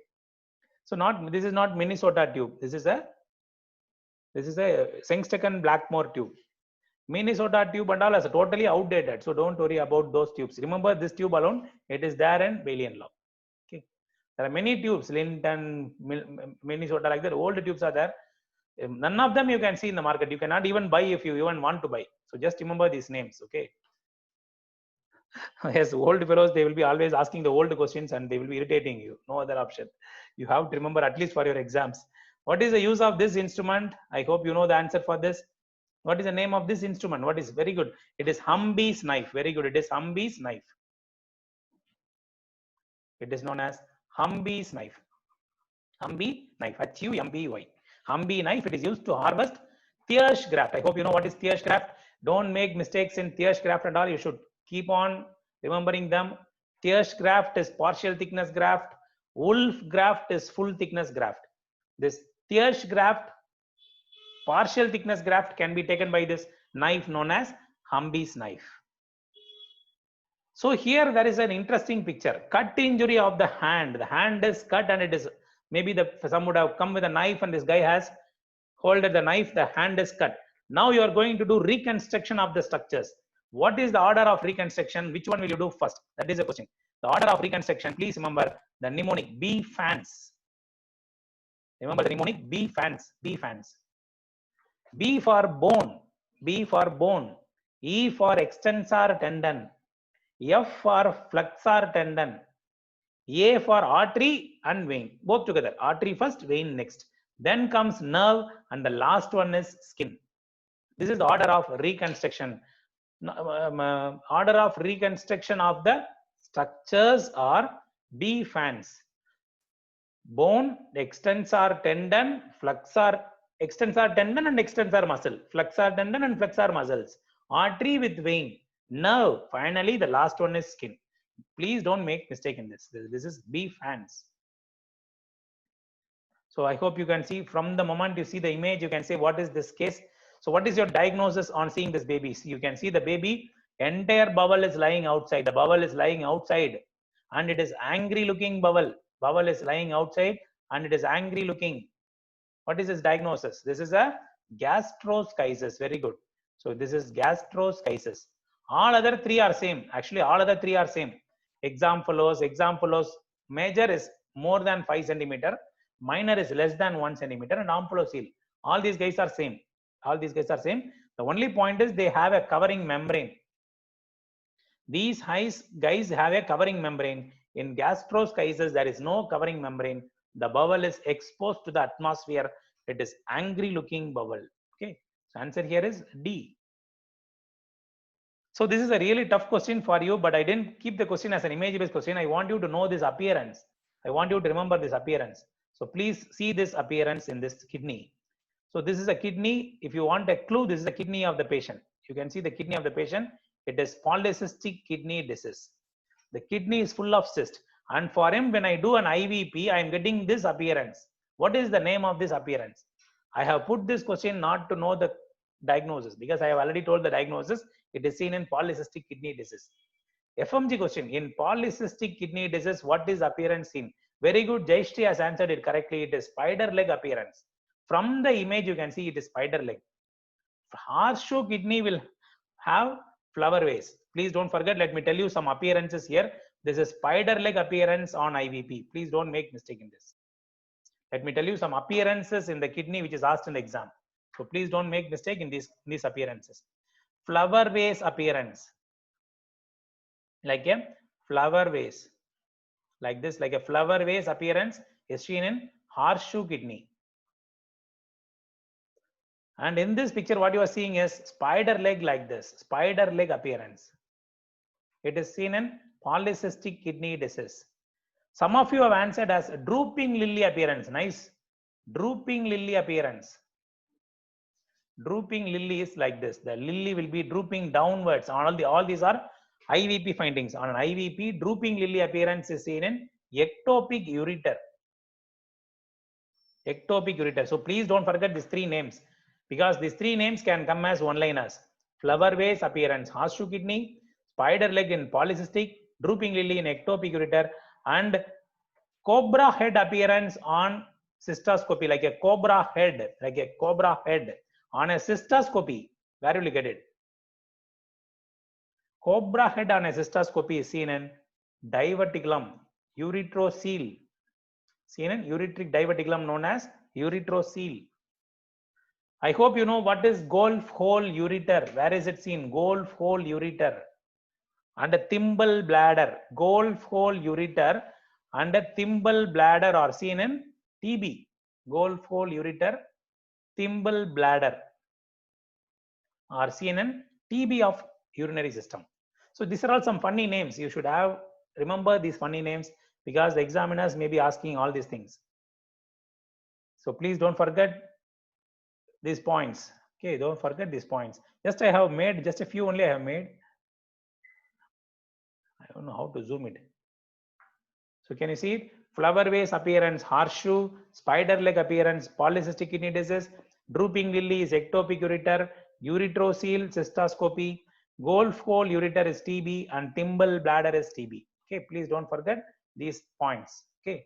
So this is not Minnesota tube. This is a Sengstaken-Blackmore tube. Minnesota tube and all is totally outdated. So don't worry about those tubes. Remember this tube alone. It is there in Bailey and Love. Okay. There are many tubes, Linton, Minnesota, like that. Old tubes are there. None of them you can see in the market. You cannot even buy if you even want to buy. So just remember these names. Okay. Yes, old fellows, they will be always asking the old questions and they will be irritating you. No other option. You have to remember at least for your exams. What is the use of this instrument? I hope you know the answer for this. What is the name of this instrument? What is very good? It is Humby's knife. Very good. It is Humby's knife. It is known as Humby's knife. Humby knife. H-U-M-B-Y. Humby knife. It is used to harvest Thiersch graft. I hope you know what is Thiersch graft. Don't make mistakes in Thiersch graft and all. You should keep on remembering them. Thiersch graft is partial thickness graft. Wolf graft is full thickness graft. This Thiersch graft, partial thickness graft, can be taken by this knife known as Humby's knife. So here there is an interesting picture. Cut injury of the hand. The hand is cut and it is maybe some would have come with a knife and this guy has holded the knife. The hand is cut. Now you are going to do reconstruction of the structures. What is the order of reconstruction? Which one will you do first? That is the question. The order of reconstruction, please remember the mnemonic B fans. Remember the mnemonic B fans. B fans. B for bone. B for bone. E for extensor tendon. F for flexor tendon. A for artery and vein. Both together. Artery first, vein next. Then comes nerve and the last one is skin. This is the order of reconstruction. order of reconstruction of the structures are B fans. Bone, extensor tendon, flexor, extensor tendon and extensor muscle, flexor tendon and flexor muscles, artery with vein, nerve. Finally, the last one is skin. Please don't make mistake in this. This is B fans. So I hope you can see from the moment you see the image, you can say what is this case. So what is your diagnosis on seeing this baby? So you can see the baby, entire bowel is lying outside. The bowel is lying outside and it is angry looking bowel. Bowel is lying outside and it is angry looking. What is this diagnosis? This is a gastroschisis. Very good. So this is gastroschisis. All other three are same. Actually, all other three are same. Examplos, major is more than 5 centimeter. Minor is less than 1 centimeter, and ampulocele. All these guys are same. All these guys are same. The only point is they have a covering membrane. These guys have a covering membrane. In gastroschisis, there is no covering membrane. The bowel is exposed to the atmosphere. It is angry looking bowel. Okay. So answer here is D. So this is a really tough question for you, but I didn't keep the question as an image-based question. I want you to know this appearance. I want you to remember this appearance. So please see this appearance in this kidney. So this is a kidney. If you want a clue, this is the kidney of the patient. You can see the kidney of the patient. It is polycystic kidney disease. The kidney is full of cyst. And for him, when I do an IVP, I am getting this appearance. What is the name of this appearance? I have put this question not to know the diagnosis, because I have already told the diagnosis. It is seen in polycystic kidney disease. FMG question, in polycystic kidney disease, what is appearance seen? Very good. Jayashri has answered it correctly. It is spider leg appearance. From the image, you can see it is spider leg. Horseshoe kidney will have flower vase. Please don't forget. Let me tell you some appearances here. This is spider leg appearance on IVP. Please don't make mistake in this. Let me tell you some appearances in the kidney which is asked in the exam. So please don't make mistake in these appearances. Flower vase appearance. Like a flower vase. Like this, like a flower vase appearance is seen in horseshoe kidney. And in this picture, what you are seeing is spider leg like this, spider leg appearance. It is seen in polycystic kidney disease. Some of you have answered as drooping lily appearance. Nice. Drooping lily appearance. Drooping lily is like this. The lily will be drooping downwards. All these are IVP findings. On an IVP, drooping lily appearance is seen in ectopic ureter. Ectopic ureter. So please don't forget these three names, because these three names can come as one-liners. Flower vase appearance, horseshoe kidney, spider leg in polycystic, drooping lily in ectopic ureter, and cobra head appearance on cystoscopy, like a cobra head, on a cystoscopy. Where will you get it? Cobra head on a cystoscopy is seen in diverticulum, ureterocele. Seen in ureteric diverticulum known as ureterocele. I hope you know what is golf hole ureter. Where is it seen? Golf hole ureter. And a thimble bladder. Golf hole ureter and a thimble bladder are seen in TB. Golf hole ureter, thimble bladder are seen in TB of urinary system. So these are all some funny names. You should have remember these funny names, because the examiners may be asking all these things. So please don't forget these points. Okay, don't forget these points. Just I have made just a few only. I have made. I don't know how to zoom it. So can you see it? Flower vase appearance, horseshoe, spider leg appearance, polycystic kidney disease, drooping lily is ectopic ureter, ureterocele cystoscopy, golf hole ureter is TB, and thimble bladder is TB. Okay, please don't forget these points. Okay,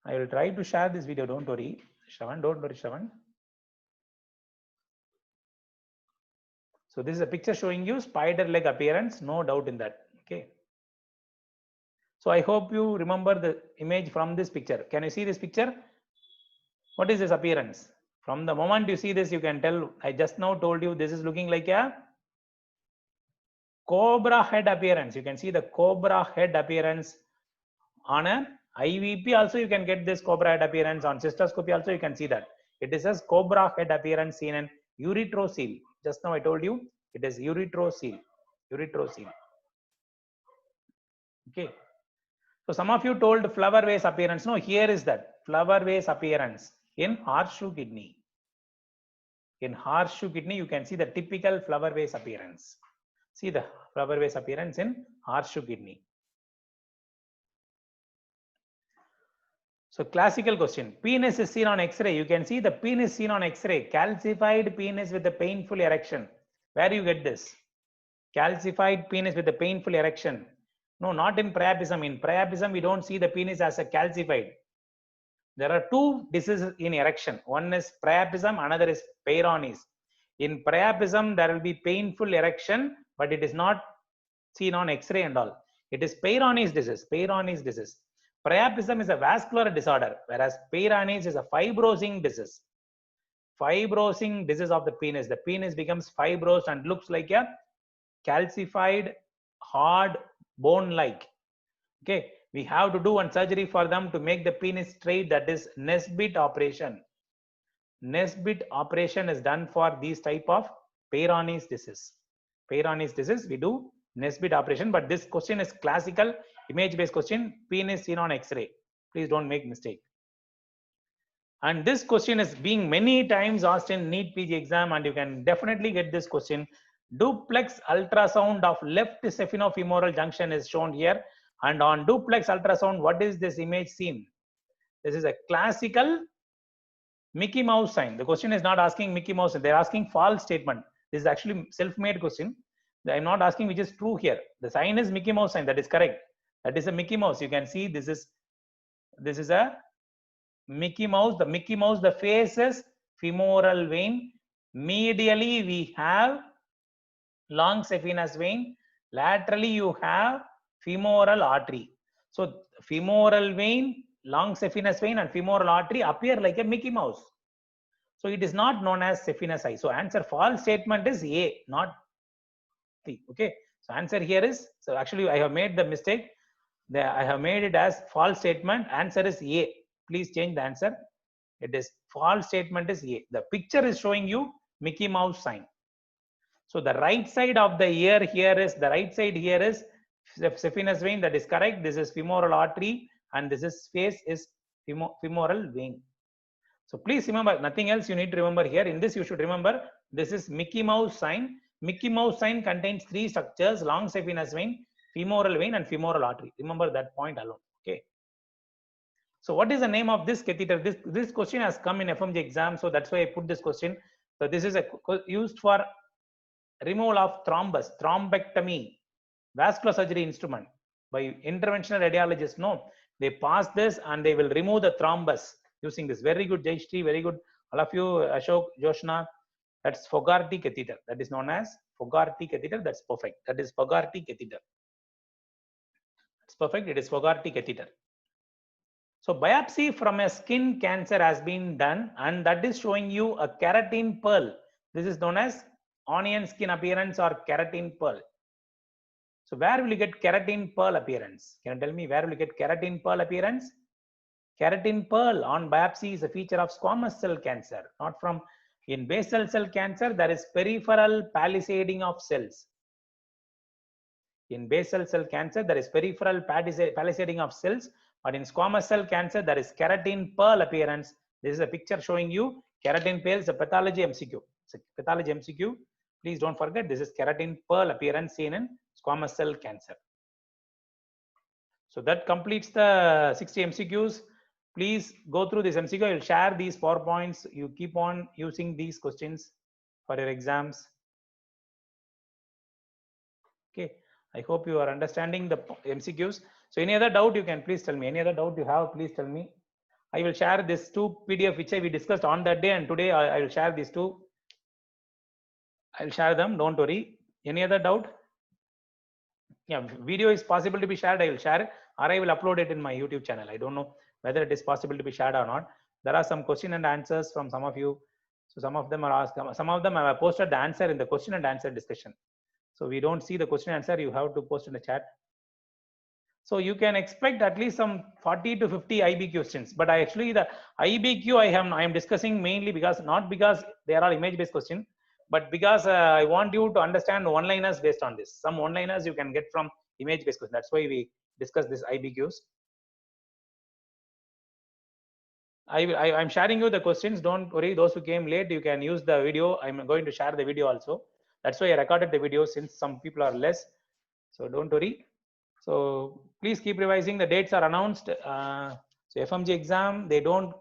I will try to share this video. Don't worry, Shravan. Don't worry, Shravan. So this is a picture showing you spider leg appearance. No doubt in that. Okay. So I hope you remember the image from this picture. Can you see this picture? What is this appearance? From the moment you see this, you can tell. I just now told you this is looking like a cobra head appearance. You can see the cobra head appearance on an IVP. Also, you can get this cobra head appearance on cystoscopy. Also, you can see that it is a cobra head appearance seen in ureterocele. Just now I told you it is erythrocele. Erythrocele. Okay. So some of you told flower vase appearance. No, here is that flower vase appearance in horseshoe kidney. In horseshoe kidney, you can see the typical flower vase appearance. See the flower vase appearance in horseshoe kidney. So classical question, penis is seen on X-ray. You can see the penis seen on X-ray, calcified penis with a painful erection. Where do you get this? Calcified penis with a painful erection. No, not in priapism. In priapism, we don't see the penis as a calcified. There are two diseases in erection. One is priapism, another is Peyronie's. In priapism, there will be painful erection, but it is not seen on X-ray and all. It is Peyronie's disease. Peyronie's disease. Priapism is a vascular disorder, whereas Peyronie's is a fibrosing disease. Fibrosing disease of the penis. The penis becomes fibrosed and looks like a calcified, hard, bone-like. Okay, we have to do one surgery for them to make the penis straight. That is Nesbit operation. Nesbit operation is done for these type of Peyronie's disease. Peyronie's disease, we do Nesbit operation, but this question is classical image-based question. Penis seen on X-ray. Please don't make mistake. And this question is being many times asked in NEET PG exam, and you can definitely get this question. Duplex ultrasound of left saphenofemoral junction is shown here. And on duplex ultrasound, what is this image seen? This is a classical Mickey Mouse sign. The question is not asking Mickey Mouse. They're asking false statement. This is actually self-made question. I'm not asking which is true here. The sign is Mickey Mouse sign. That is correct. That is a Mickey Mouse. You can see this is a Mickey Mouse. The Mickey Mouse, the face is femoral vein. Medially, we have long saphenous vein. Laterally, you have femoral artery. So femoral vein, long saphenous vein, and femoral artery appear like a Mickey Mouse. So it is not known as saphenous eye. So answer false statement is A, not B. Okay. So answer here is, so actually I have made the mistake. I have made it as false statement. Answer is A. Please change the answer. It is false statement is A. The picture is showing you Mickey Mouse sign. So the right side of the ear here is, the right side here is saphenous vein. That is correct. This is femoral artery, and this is face is femoral vein. So please remember, nothing else you need to remember here. In this, you should remember this is Mickey Mouse sign. Mickey Mouse sign contains three structures: long saphenous vein, femoral vein, and femoral artery. Remember that point alone. Okay. So what is the name of this catheter? This question has come in FMG exam, so that's why I put this question. So this is used for removal of thrombus, thrombectomy, vascular surgery instrument by interventional radiologists. No, they pass this and they will remove the thrombus using this. Very good, Jayashree, very good. All of you, Ashok, Joshna, that's Fogarty catheter. That is known as Fogarty catheter. That's perfect. That is Fogarty catheter. That's perfect. It is Fogarty catheter. So biopsy from a skin cancer has been done, and that is showing you a keratin pearl. This is known as onion skin appearance or keratin pearl. So where will you get keratin pearl appearance? Can you tell me where will you get keratin pearl appearance? Keratin pearl on biopsy is a feature of squamous cell cancer, not from. In basal cell cancer, there is peripheral palisading of cells. In basal cell cancer, there is peripheral palisading of cells, but in squamous cell cancer, there is keratin pearl appearance. This is a picture showing you keratin pearl. It's a pathology MCQ. It's a pathology MCQ. Please don't forget, this is keratin pearl appearance seen in squamous cell cancer. So that completes the 60 MCQs. Please go through this MCQ. I will share these PowerPoints. You keep on using these questions for your exams. Okay. I hope you are understanding the MCQs. So any other doubt, you can please tell me. Any other doubt you have, please tell me. I will share this two PDF which we discussed on that day, and today I will share these two. I will share them. Don't worry. Any other doubt? Yeah, video is possible to be shared. I will share it, or I will upload it in my YouTube channel. I don't know whether it is possible to be shared or not. There are some question and answers from some of you. So some of them are asked. Some of them I have posted the answer in the question and answer discussion. So we don't see the question and answer. You have to post in the chat. So you can expect at least some 40 to 50 IB questions. But the IBQ I am discussing mainly because not because they are all image-based question, but because I want you to understand one-liners based on this. Some one-liners you can get from image-based questions. That's why we discuss this IBQs. I'm sharing you the questions. Don't worry. Those who came late, you can use the video. I'm going to share the video also. That's why I recorded the video since some people are less. So don't worry. So please keep revising. The dates are announced. So FMG exam, they don't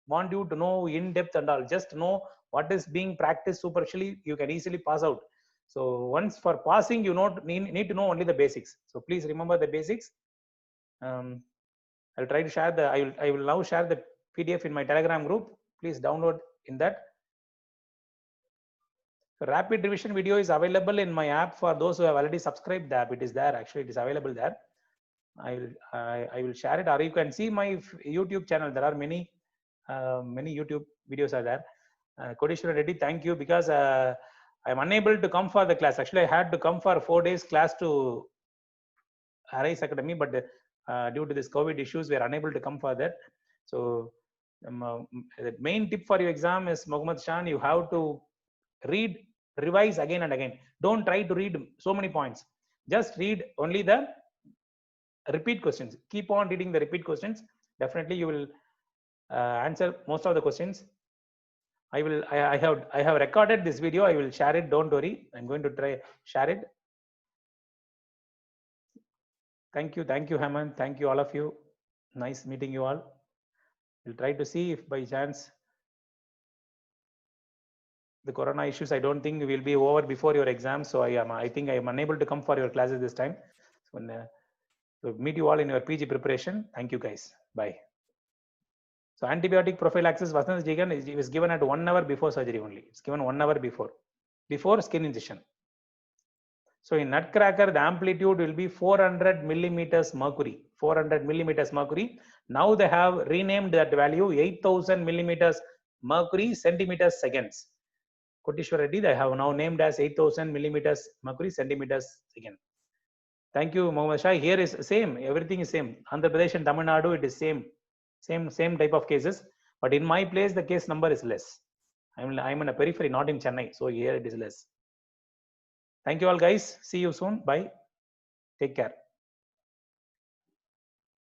want you to know in depth and all. Just know what is being practiced superficially. You can easily pass out. So once for passing, you need to know only the basics. So please remember the basics. I'll try to share the. I will now share the PDF in my Telegram group. Please download in that. So rapid revision video is available in my app for those who have already subscribed the app. It is there. Actually, it is available there. I will share it, or you can see my YouTube channel. There are many YouTube videos are there. Kodishwara Reddy, thank you, because I'm unable to come for the class. Actually, I had to come for 4 days class to Arise Academy, but due to this COVID issues, we are unable to come for that. So the main tip for your exam is, Mohammad Shan, you have to read, revise again and again. Don't try to read so many points. Just read only the repeat questions. Keep on reading the repeat questions. Definitely you will answer most of the questions. I have recorded this video. I will share it. Don't worry. I'm going to try share it. Thank you, Hemant. Thank you, all of you. Nice meeting you all. We'll try to see if by chance the corona issues, I don't think will be over before your exam. So I think I am unable to come for your classes this time. So meet you all in your PG preparation. Thank you guys. Bye. So antibiotic prophylaxis was given at 1 hour before surgery only. It's given 1 hour before skin incision. So in Nutcracker, the amplitude will be 400 millimeters mercury. 400 millimeters mercury. Now they have renamed that value 8,000 millimeters mercury centimeters seconds. Kodishwara Reddy, they have now named as 8,000 millimeters mercury centimeters second. Thank you, Mohammad Shah. Here is same. Everything is same. Andhra Pradesh and Tamil Nadu, it is same type of cases. But in my place, the case number is less. I'm in a periphery, not in Chennai. So here it is less. Thank you all guys. See you soon. Bye. Take care.